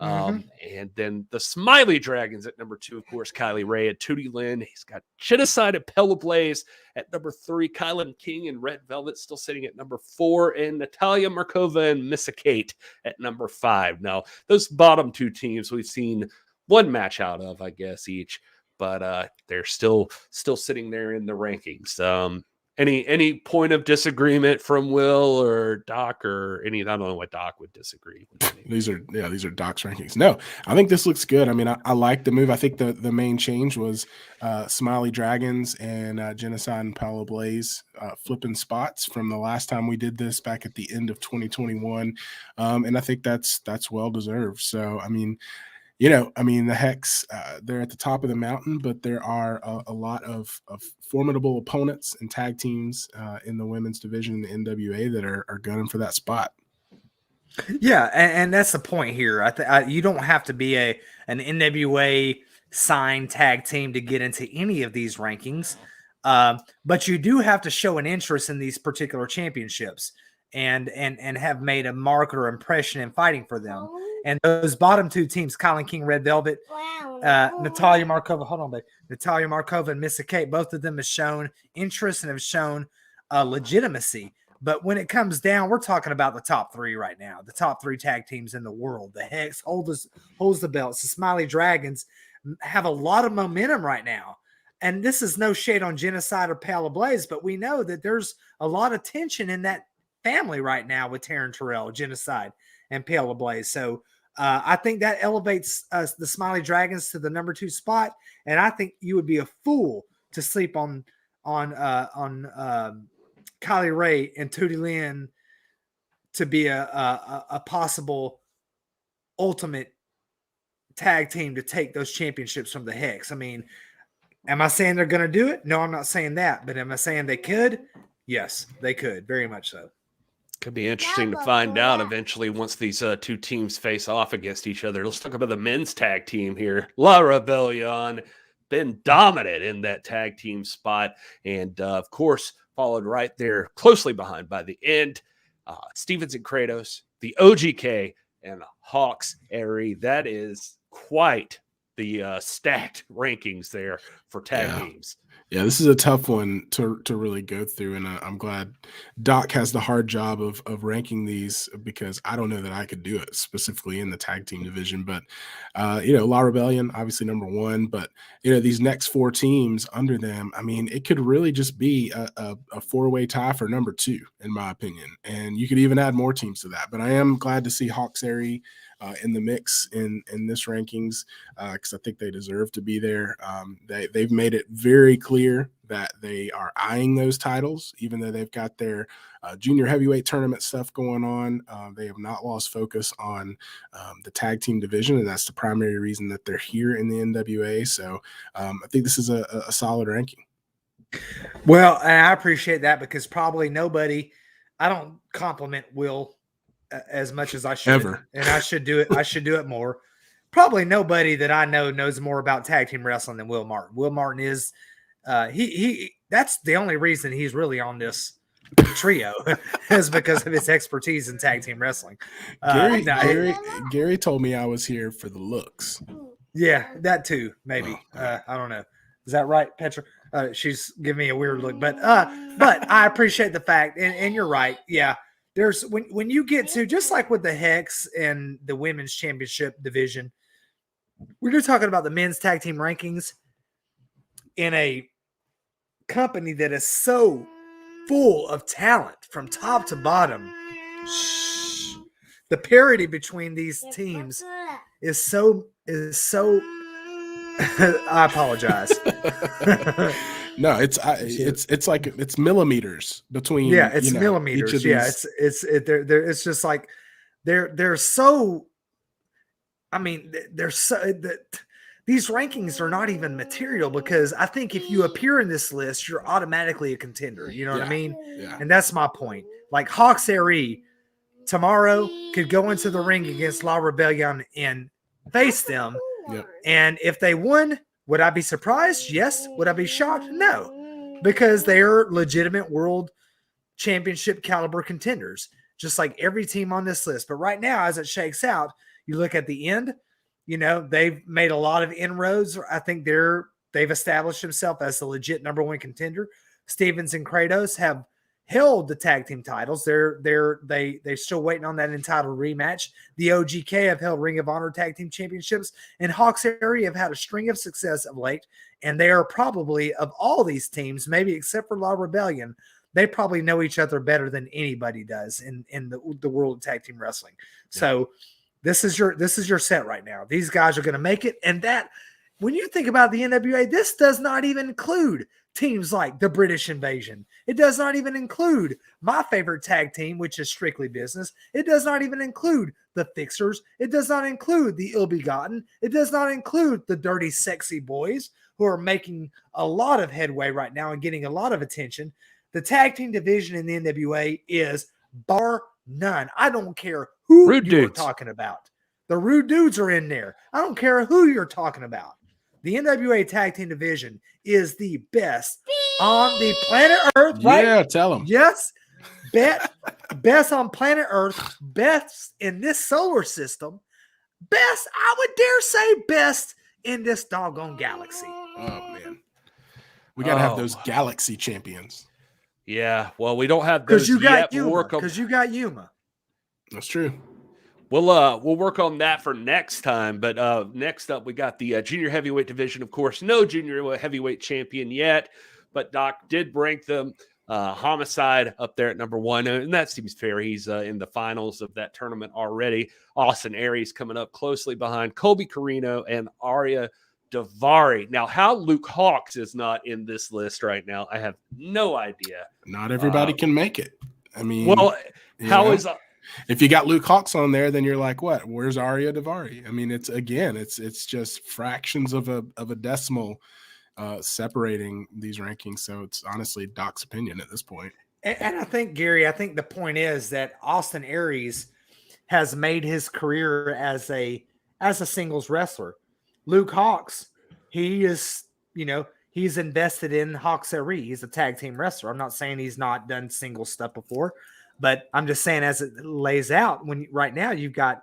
And then the Smiley Dragons at number 2, of course, Kylie Ray and Tootie Lynn. He's got Genocide and Pella Blaze at number 3, Kylan King and Red Velvet still sitting at number 4, and Natalia Markova and Missa Kate at number 5. Now, those bottom 2 teams we've seen one match out of, I guess, each, but they're still sitting there in the rankings. Any point of disagreement from Will or Doc or any? I don't know what Doc would disagree with. These are Doc's rankings. No, I think this looks good. I mean, I like the move. I think the main change was Smiley Dragons and Genocide and Palo Blaze flipping spots from the last time we did this back at the end of 2021, and I think that's well deserved. So I mean, the Hex, they're at the top of the mountain, but there are a lot of formidable opponents and tag teams in the women's division in the NWA that are gunning for that spot. Yeah, and that's the point here. You don't have to be an NWA signed tag team to get into any of these rankings, but you do have to show an interest in these particular championships and have made a mark or impression in fighting for them. And those bottom 2 teams, Kylan King, Red Velvet, Natalia Markova, Natalia Markova and Missa Kate, both of them have shown interest and have shown legitimacy. But when it comes down, we're talking about the top 3 right now, the top 3 tag teams in the world. The Hex holds the belts. The Smiley Dragons have a lot of momentum right now. And this is no shade on Genocide or Pala Blaze, but we know that there's a lot of tension in that family right now with Taryn Terrell, Genocide, and Pala Blaze. So I think that elevates the Smiley Dragons to the number 2 spot. And I think you would be a fool to sleep on Kylie Ray and Tootie Lynn to be a possible ultimate tag team to take those championships from the Hex. I mean, am I saying they're going to do it? No, I'm not saying that. But am I saying they could? Yes, they could. Very much so. Could be interesting to find out eventually once these 2 teams face off against each other. Let's talk about the men's tag team here. La Rebellion been dominant in that tag team spot. And, of course, followed right there closely behind by the end. Stevens and Kratos, the OGK, and Hawks Airy. That is quite the stacked rankings there for tag teams. Yeah, this is a tough one to really go through, and I'm glad Doc has the hard job of ranking these because I don't know that I could do it specifically in the tag team division. But La Rebellion, obviously number 1, but these next 4 teams under them, I mean, it could really just be a 4-way tie for number 2, in my opinion. And you could even add more teams to that. But I am glad to see Hawks Airy in the mix in this rankings because I think they deserve to be there. They've made it very clear that they are eyeing those titles, even though they've got their junior heavyweight tournament stuff going on. They have not lost focus on the tag team division, and that's the primary reason that they're here in the NWA. So I think this is a solid ranking. Well, and I appreciate that because probably nobody, I don't compliment Will as much as I should. Ever. And I should do it. I should do it more. Probably nobody that I know knows more about tag team wrestling than Wil Martin. Wil Martin is, that's the only reason he's really on this trio is because of his expertise in tag team wrestling. Gary told me I was here for the looks. Yeah, that too, maybe. I don't know. Is that right, Petra? She's giving me a weird look, but I appreciate the fact, and you're right. Yeah, there's when you get to, just like with the Hex and the women's championship division, we're just talking about the men's tag team rankings in a company that is so full of talent from top to bottom. The parity between these teams is so I apologize. No, it's like it's millimeters between. Yeah, it's millimeters. Yeah, it's just like they're so. I mean, they're so these rankings are not even material because I think if you appear in this list, you're automatically a contender. You know what I mean? Yeah. And that's my point. Like Hawks Aerie tomorrow could go into the ring against La Rebellion and face them. Yep. And if they won, would I be surprised? Yes. Would I be shocked? No, because they're legitimate world championship caliber contenders, just like every team on this list. But right now, as it shakes out, you look at the end, they've made a lot of inroads. I think they've established themselves as the legit number one contender. Stevens and Kratos have held the tag team titles. They're still waiting on that entitled rematch. The OGK have held Ring of Honor tag team championships, and Hawks Aerie have had a string of success of late. And they are probably, of all these teams, maybe except for La Rebellion, they probably know each other better than anybody does in the world of tag team wrestling. Yeah. So this is your set right now. These guys are going to make it, and that when you think about the NWA, this does not even include teams like the British Invasion. It does not even include my favorite tag team, which is Strictly Business. It does not even include the Fixers. It does not include the Ill Begotten. It does not include the Dirty Sexy Boys, who are making a lot of headway right now and getting a lot of attention. The tag team division in the NWA is bar none. I don't care who you're talking about. The Rude Dudes are in there. I don't care who you're talking about. The NWA tag team division is the best on the planet Earth, right? Yeah, tell them. Yes. Best on planet Earth, best in this solar system, best, I would dare say, best in this doggone galaxy. Oh, man. We got to have those galaxy champions. Yeah, well, we don't have those yet. Because you got Yuma. That's true. We'll work on that for next time. But next up, we got the junior heavyweight division. Of course, no junior heavyweight champion yet, but Doc did rank them. Homicide up there at number 1, and that seems fair. He's in the finals of that tournament already. Austin Aries coming up closely behind Colby Carino and Arya Davari. Now, how Luke Hawx is not in this list right now, I have no idea. Not everybody can make it. I mean, well, how is if you got Luke Hawx on there, then you're like, what? Where's Arya Davari? I mean, it's just fractions of a decimal separating these rankings. So it's honestly Doc's opinion at this point. And I think, Gary, the point is that Austin Aries has made his career as a singles wrestler. Luke Hawx, he is, he's invested in Hawks Aerie. He's a tag team wrestler. I'm not saying he's not done single stuff before, but I'm just saying as it lays out, right now you've got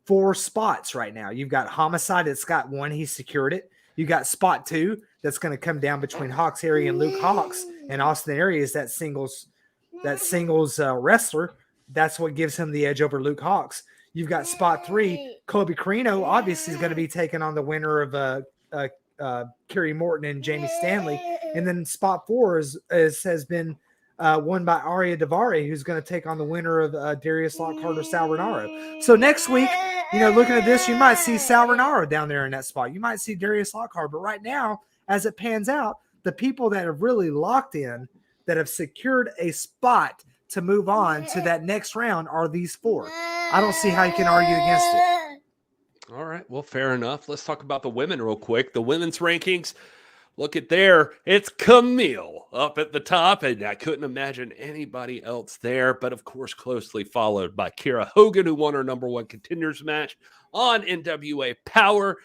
4 spots right now. You've got Homicide that's got 1, he secured it. You got spot 2 that's going to come down between Hawks Aerie and Luke Hawx, and Austin Aries is that singles wrestler. That's what gives him the edge over Luke Hawx. You've got spot 3, Colby Carino obviously is going to be taking on the winner of Kerry Morton and Jamie Stanley, and then spot 4 has been won by Arya Davari, who's going to take on the winner of Darius Lockhart or Sal Renaro. So next week looking at this, you might see Sal Renaro down there in that spot. You might see Darius Lockhart. But right now, as it pans out, the people that have really locked in, that have secured a spot to move on to that next round are these four. I don't see how you can argue against it. All right. Well, fair enough. Let's talk about the women real quick. The women's rankings. Look at there. It's Camille up at the top, and I couldn't imagine anybody else there, but of course, closely followed by Kiera Hogan, who won her number one contenders match on NWA Powerrr.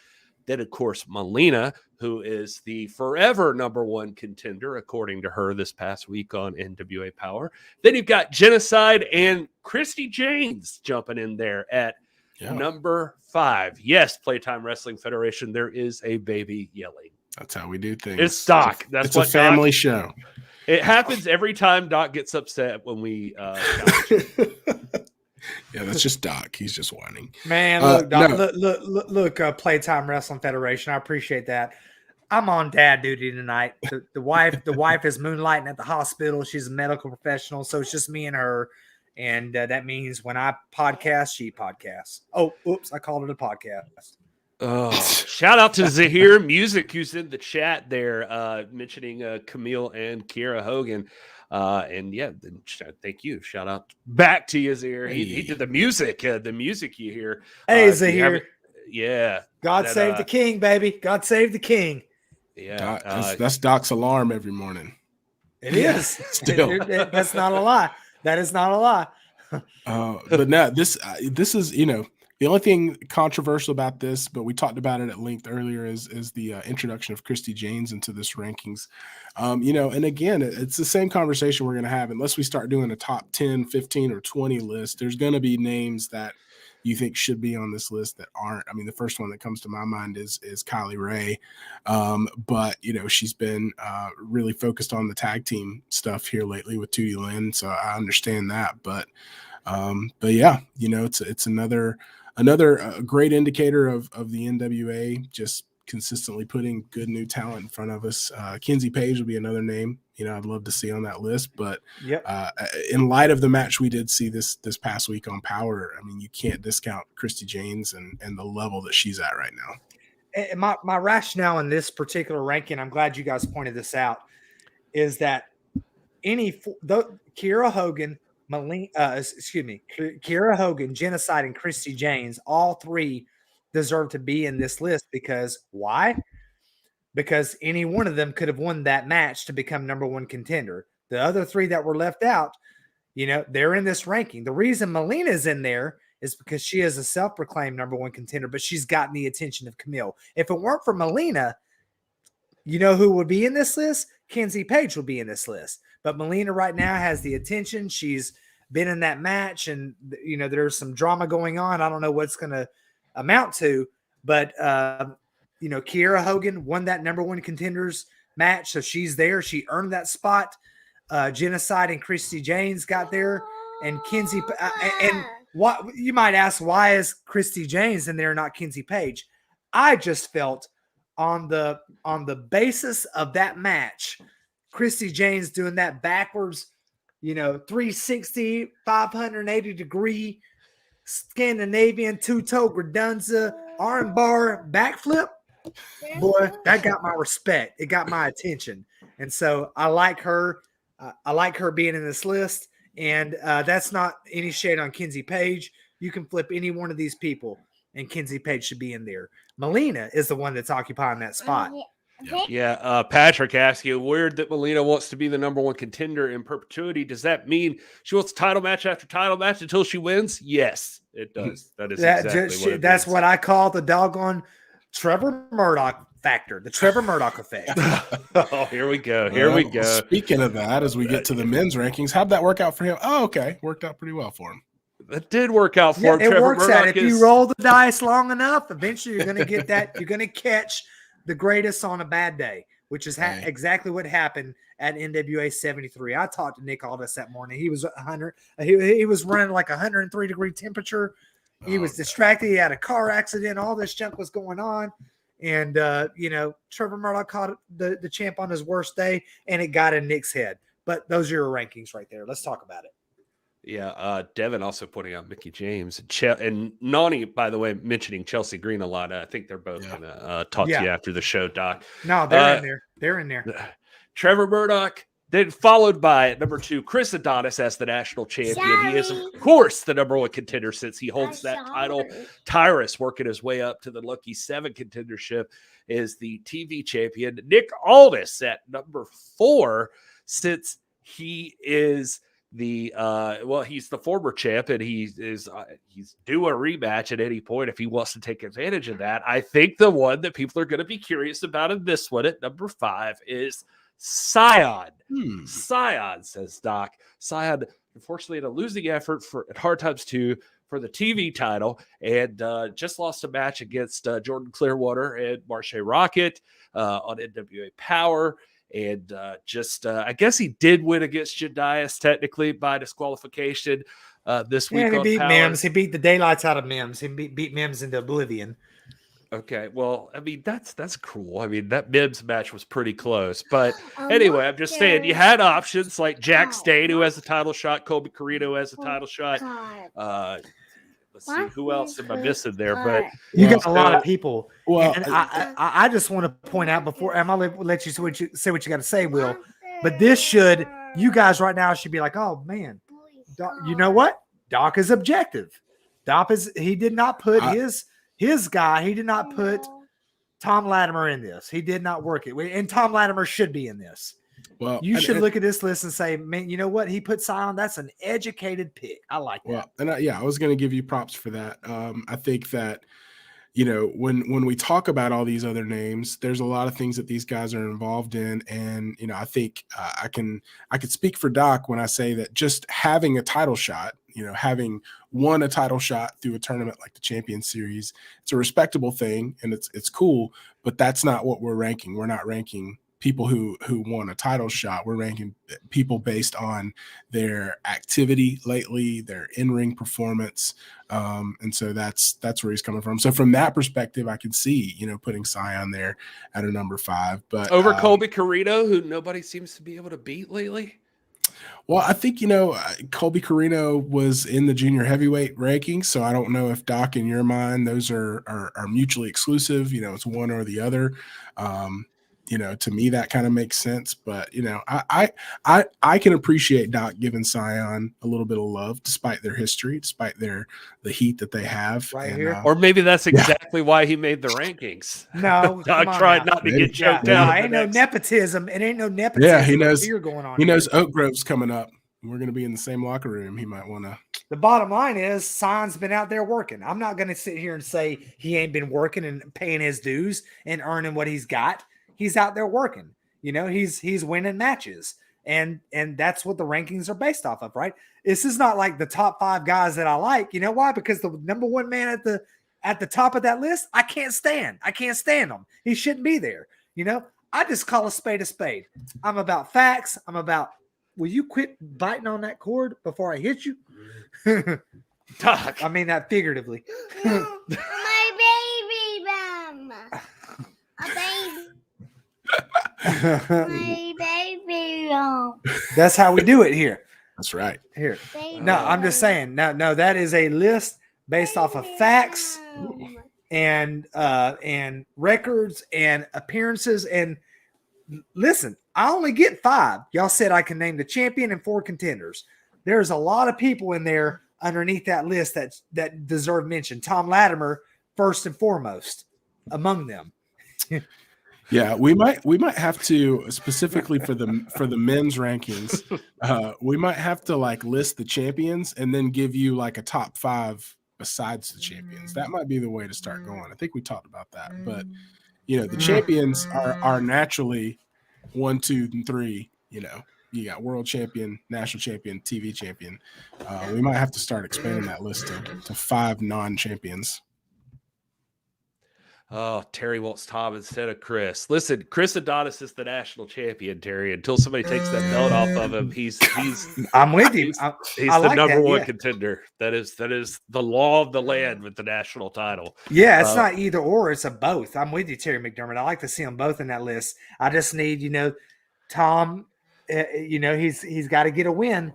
Then, of course, Melina, who is the forever number one contender, according to her this past week on NWA Powerrr. Then you've got Genocide and Christy Janes jumping in there at number 5. Yes, Playtime Wrestling Federation, there is a baby yelling. That's how we do things. It's Doc. It's a family show. It happens every time Doc gets upset when we Yeah, that's just Doc. He's just whining. Man, look, Doc, look, Playtime Wrestling Federation. I appreciate that. I'm on dad duty tonight. The wife is moonlighting at the hospital. She's a medical professional, so it's just me and her. And that means when I podcast, she podcasts. Oh, oops, I called it a podcast. Oh, shout out to Zahir Music, who's in the chat there, mentioning Camille and Kiera Hogan. And yeah, thank you. Shout out back to you, Zahir. He did the music you hear. Hey, Zahir. Yeah. God save the king, baby. God save the king. Yeah. That's Doc's alarm every morning. It is. Still. That's not a lie. That is not a lie. But no, this is, the only thing controversial about this, but we talked about it at length earlier, is the introduction of Christy Janes into this rankings. And again, it's the same conversation we're going to have unless we start doing a top 10, 15, or 20 list. There's going to be names that you think should be on this list that aren't. I mean, the first one that comes to my mind is Kylie Ray. But, she's been really focused on the tag team stuff here lately with Tootie Lynn. So I understand that. But yeah, it's another great indicator of the NWA just consistently putting good new talent in front of us. Kenzie Page will be another name, I'd love to see on that list. But in light of the match we did see this past week on Powerrr, I mean, you can't discount Christy Janes and the level that she's at right now. And my rationale in this particular ranking, I'm glad you guys pointed this out, is that Kiera Hogan, Kiera Hogan, Genocide, and Christy Janes, all three deserve to be in this list. Because why? Because any one of them could have won that match to become number one contender. The other three that were left out, they're in this ranking. The reason Melina's in there is because she is a self-proclaimed number one contender, but she's gotten the attention of Camille. If it weren't for Melina, who would be in this list? Kenzie Page will be in this list. But Melina right now has the attention. She's been in that match, and there's some drama going on. I don't know what's going to amount to, but Kiera Hogan won that number one contenders match, so she's there. She earned that spot. Genocide and Christy Janes got there, and Kenzie. And what you might ask, why is Christy Janes in there, not Kenzie Page? I just felt on the basis of that match, Christy Janes doing that backwards, 360, 580 degree Scandinavian two-toe Gradunza arm bar backflip. Boy, that got my respect. It got my attention. And so I like her. I like her being in this list. And that's not any shade on Kenzie Page. You can flip any one of these people, and Kenzie Page should be in there. Melina is the one that's occupying that spot. Yeah, Patrick asked you, weird that Melina wants to be the number one contender in perpetuity. Does that mean she wants title match after title match until she wins? Yes, it does. That is exactly that's what I call the doggone Trevor Murdoch factor, the Trevor Murdoch effect. Oh, here we go. Here we go. Speaking of that, as we get to the men's rankings, how'd that work out for him? Oh, okay. Worked out pretty well for him. That did work out for him. It Trevor works Murdoch out. If you roll the dice long enough, eventually you're going to get that. You're going to catch the greatest on a bad day, which is exactly what happened at NWA 73. I talked to Nick Aldis that morning. He was 100. He was running like 103 degree temperature. He was distracted. He had a car accident. All this junk was going on. And, Trevor Murdoch caught the champ on his worst day, and it got in Nick's head. But those are your rankings right there. Let's talk about it. Yeah, Devin also pointing out Mickey James and Nani, by the way, mentioning Chelsea Green a lot. I think they're both going to talk to you after the show, Doc. No, they're in there. They're in there. Trevor Murdoch, then followed by at number 2, Chris Adonis as the national champion. He is, of course, the number 1 contender since he holds that title. Tyrus working his way up to the Lucky 7 contendership is the TV champion. Nick Aldis at number 4 since he is the he's the former champ, and he's due a rematch at any point if he wants to take advantage of that. I think the one that people are going to be curious about in this one at number 5 is Scion. Scion, says Doc. Scion, unfortunately, in a losing effort at Hard Times 2 for the TV title, and just lost a match against Jordan Clearwater and Marche Rocket on NWA Powerrr. And I guess he did win against Jedias technically by disqualification this week. And he on beat Powerrr. Mims. He beat the daylights out of Mims. He beat Mims into oblivion. Okay, well, I mean, that's cool. I mean, that Mims match was pretty close. But anyway, I'm just saying you had options like Jack State, who has a title shot, Colby Carino has a title shot. Let's see, who else am I missing there? But you got a lot of people. Well, and I just want to point out before I'm gonna let you say what you got to say, Will. But you guys right now should be like, oh man, Doc, you know what? Doc is objective. He did not put his guy. He did not put Tom Latimer in this. He did not work it, and Tom Latimer should be in this. Well, you should look at this list and say, man, you know what? He put Scion. That's an educated pick. I like that. Well, and I was going to give you props for that. I think that, when we talk about all these other names, there's a lot of things that these guys are involved in. And, I think I could speak for Doc when I say that just having a title shot, having won a title shot through a tournament like the Champions Series, it's a respectable thing and it's cool, but that's not what we're ranking. We're not ranking people who won a title shot. We're ranking people based on their activity lately, their in-ring performance. And so that's where he's coming from. So from that perspective, I can see, putting Scion there at a number 5, but over Colby Carino, who nobody seems to be able to beat lately. Well, I think, Colby Carino was in the junior heavyweight rankings. So I don't know if Doc, in your mind, those are mutually exclusive, it's one or the other. To me, that kind of makes sense. But, I can appreciate Doc giving Scion a little bit of love, despite their history, despite the heat that they have. Here. Or maybe that's exactly why he made the rankings. No, Doc tried not to get choked out. Ain't no nepotism. It ain't no nepotism. Yeah, he knows. Going on. He knows Oak Grove's coming up. We're going to be in the same locker room. He might want to. The bottom line is Scion's been out there working. I'm not going to sit here and say he ain't been working and paying his dues and earning what he's got. He's out there working, he's winning matches, and that's what the rankings are based off of, right? This is not like the top 5 guys that I like. You know why? Because the number 1 man at the top of that list, I can't stand him. He shouldn't be there. I just call a spade. I'm about facts. I'm about, will you quit biting on that cord before I hit you? Doc. I mean that figuratively. My baby mom. A baby. My baby mom. That's how we do it here. That's right. Here. No, I'm just saying. No, that is a list based off of facts and records and appearances. And listen, I only get 5. Y'all said I can name the champion and 4 contenders. There's a lot of people in there underneath that list that deserve mention. Tom Latimer, first and foremost, among them. Yeah, we might have to, specifically for the men's rankings, we might have to list the champions and then give you a top 5 besides the champions. That might be the way to start going. I think we talked about that, but the champions are naturally 1, 2, and 3. You got world champion, national champion, TV champion. We might have to start expanding that list to 5 non-champions. Oh, Terry wants Tom instead of Chris. Listen, Chris Adonis is the national champion, Terry. Until somebody takes that belt off of him, he's I'm with you. He's I the like number that, 1 yeah. contender. That is the law of the land with the national title. Yeah, it's not either or, it's a both. I'm with you, Terry McDermott. I like to see them both in that list. I just need, Tom, he's got to get a win.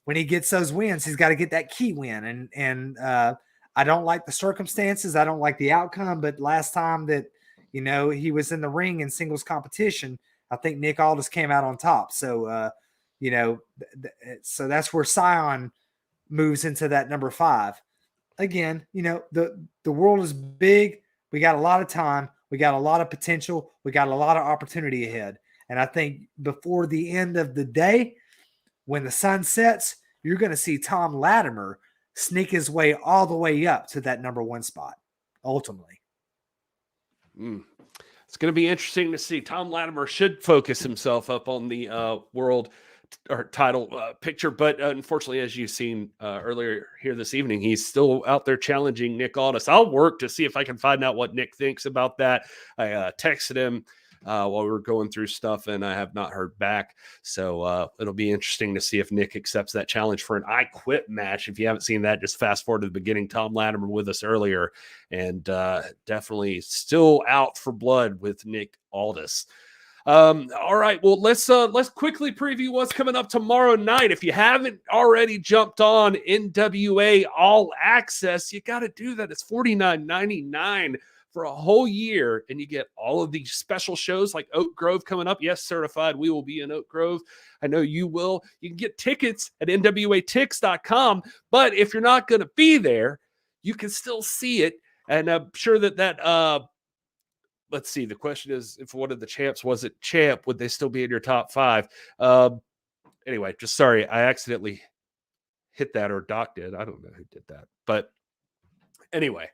when he gets those wins, he's got to get that key win. And I don't like the circumstances. I don't like the outcome. But last time that, he was in the ring in singles competition, I think Nick Aldis came out on top. So, so that's where Scion moves into that number 5. Again, the world is big. We got a lot of time. We got a lot of potential. We got a lot of opportunity ahead. And I think before the end of the day, when the sun sets, you're going to see Tom Latimer sneak his way all the way up to that number 1 spot, ultimately. It's going to be interesting to see. Tom Latimer should focus himself up on the world or title picture, but unfortunately, as you've seen earlier here this evening, he's still out there challenging Nick Aldis. I'll work to see if I can find out what Nick thinks about that. I texted him while we were going through stuff, and I have not heard back. So it'll be interesting to see if Nick accepts that challenge for an I Quit match. If you haven't seen that, just fast forward to the beginning. Tom Latimer with us earlier, and definitely still out for blood with Nick Aldis. All right, well, let's quickly preview what's coming up tomorrow night. If you haven't already jumped on NWA All Access, you got to do that. It's $49.99 for a whole year, and you get all of these special shows like Oak Grove coming up. Yes, certified. We will be in Oak Grove. I know you will. You can get tickets at nwatix.com, but if you're not going to be there, you can still see it. And I'm sure that let's see. The question is, if one of the champs wasn't champ, would they still be in your top 5? Anyway, just sorry. I accidentally hit that, or Doc did. I don't know who did that. But anyway.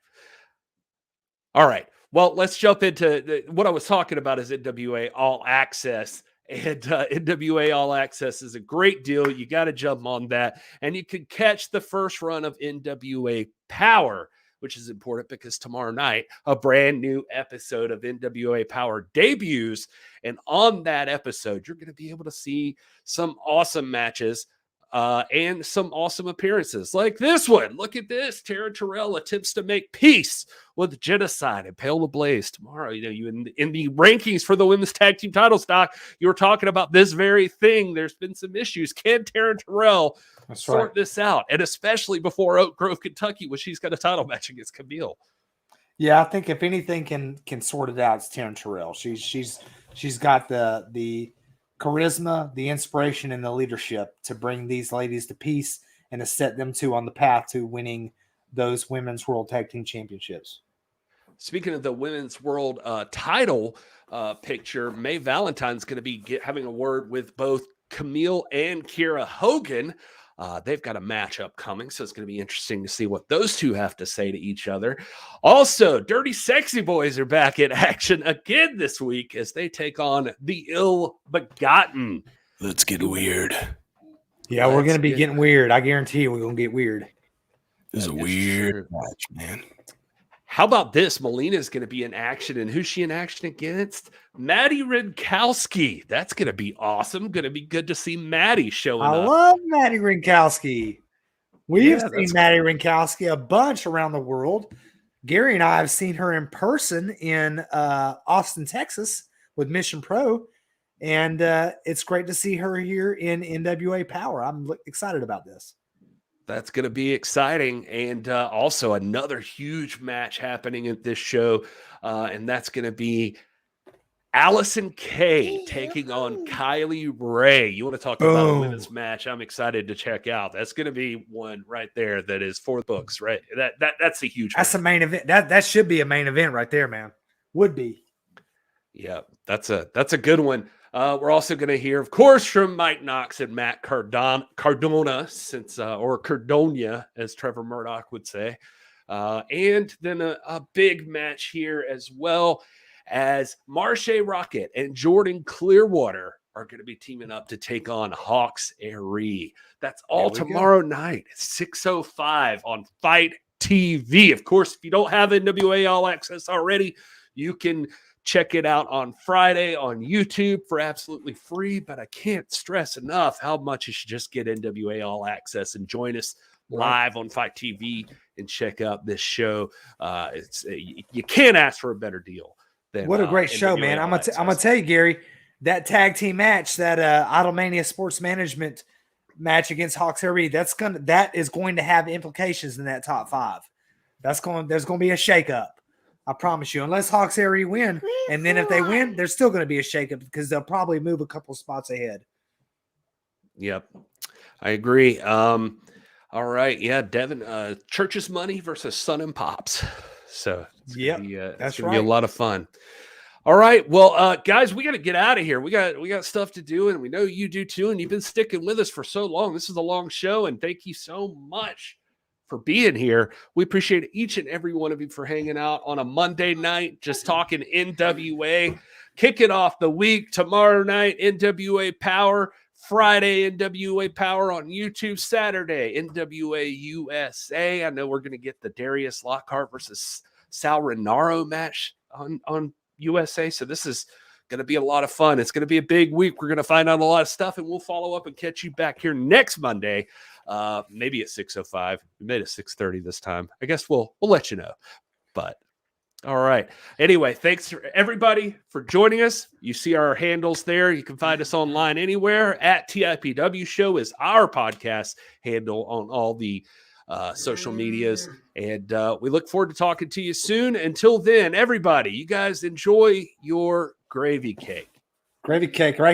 All right. Well, let's jump into what I was talking about is NWA All Access. And NWA All Access is a great deal. You got to jump on that. And you can catch the first run of NWA Powerrr, which is important because tomorrow night, a brand new episode of NWA Powerrr debuts. And on that episode, you're going to be able to see some awesome matches and some awesome appearances like this one. Look at this. Taryn Terrell attempts to make peace with genocide and Pale the Blaze tomorrow. You in the rankings for the women's tag team title stock, you were talking about this very thing. There's been some issues. Can Taryn Terrell sort this out? And especially before Oak Grove, Kentucky, when she's got a title match against Camille. Yeah, I think if anything can sort it out, it's Taryn Terrell. She's got the charisma, the inspiration, and the leadership to bring these ladies to peace and to set them on the path to winning those women's world tag team championships. Speaking of the women's world title picture, Mae Valentine's going to be having a word with both Camille and Kiera Hogan. They've got a match upcoming, so it's going to be interesting to see what those two have to say to each other. Also, Dirty Sexy Boys are back in action again this week as they take on the Ill Begotten. Let's get weird. Yeah, we're going to be getting weird. I guarantee you we're going to get weird. This is a weird match, man. How about this? Melina's going to be in action, and who's she in action against? Maddie Rinkowski. That's going to be awesome. Going to be good to see Maddie showing up. I love Maddie Rinkowski. We've seen Maddie Rinkowski a bunch around the world. Gary and I have seen her in person in Austin, Texas with Mission Pro, and it's great to see her here in NWA Powerrr. I'm excited about this. That's going to be exciting. And also another huge match happening at this show. And that's going to be Allison Kay taking on Kylie Ray. You want to talk about a women's match? I'm excited to check out. That's going to be one right there that is for the books, right? That's a huge That's a main event. That should be a main event right there, man. Would be. Yeah, that's a good one. We're also going to hear, of course, from Mike Knox and Matt Cardona, or Cardonia, as Trevor Murdoch would say. And then a big match here as well, as Marsha Rocket and Jordan Clearwater are going to be teaming up to take on Hawks Airy. That's all tomorrow night at 6:05 on Fight TV. Of course, if you don't have NWA All Access already, you can check it out on Friday on YouTube for absolutely free, but I can't stress enough how much you should just get NWA All Access and join us live on Fight TV and check out this show. You can't ask for a better deal than what a great show, NWA man. I'm All gonna tell you, Gary, that tag team match that Idlemania Sports Management match against Hawks Harry, that is going to have implications in that top 5. There's going to be a shakeup. I promise you, unless Hawks Harry win, and then if they win, there's still going to be a shakeup because they'll probably move a couple spots ahead. Yep, I agree. All right, yeah, Devin, Church's Money versus Sun and Pops. So that's gonna be a lot of fun. All right, well, guys, we got to get out of here. We got stuff to do, and we know you do too. And you've been sticking with us for so long. This is a long show, and thank you so much for being here. We appreciate each and every one of you for hanging out on a Monday night, just talking NWA, kicking off the week. Tomorrow night, NWA Powerrr. Friday, NWA Powerrr on YouTube. Saturday, NWA USA. I know we're going to get the Darius Lockhart versus Sal Renaro match on USA. So this is going to be a lot of fun. It's going to be a big week. We're going to find out a lot of stuff, and we'll follow up and catch you back here next Monday. Maybe at 6:05. We made it 6:30 this time. I guess we'll let you know. But all right. Anyway, thanks for everybody for joining us. You see our handles there. You can find us online anywhere. At TIPW Show is our podcast handle on all the social medias. And we look forward to talking to you soon. Until then, everybody, you guys enjoy your gravy cake. Gravy cake, right?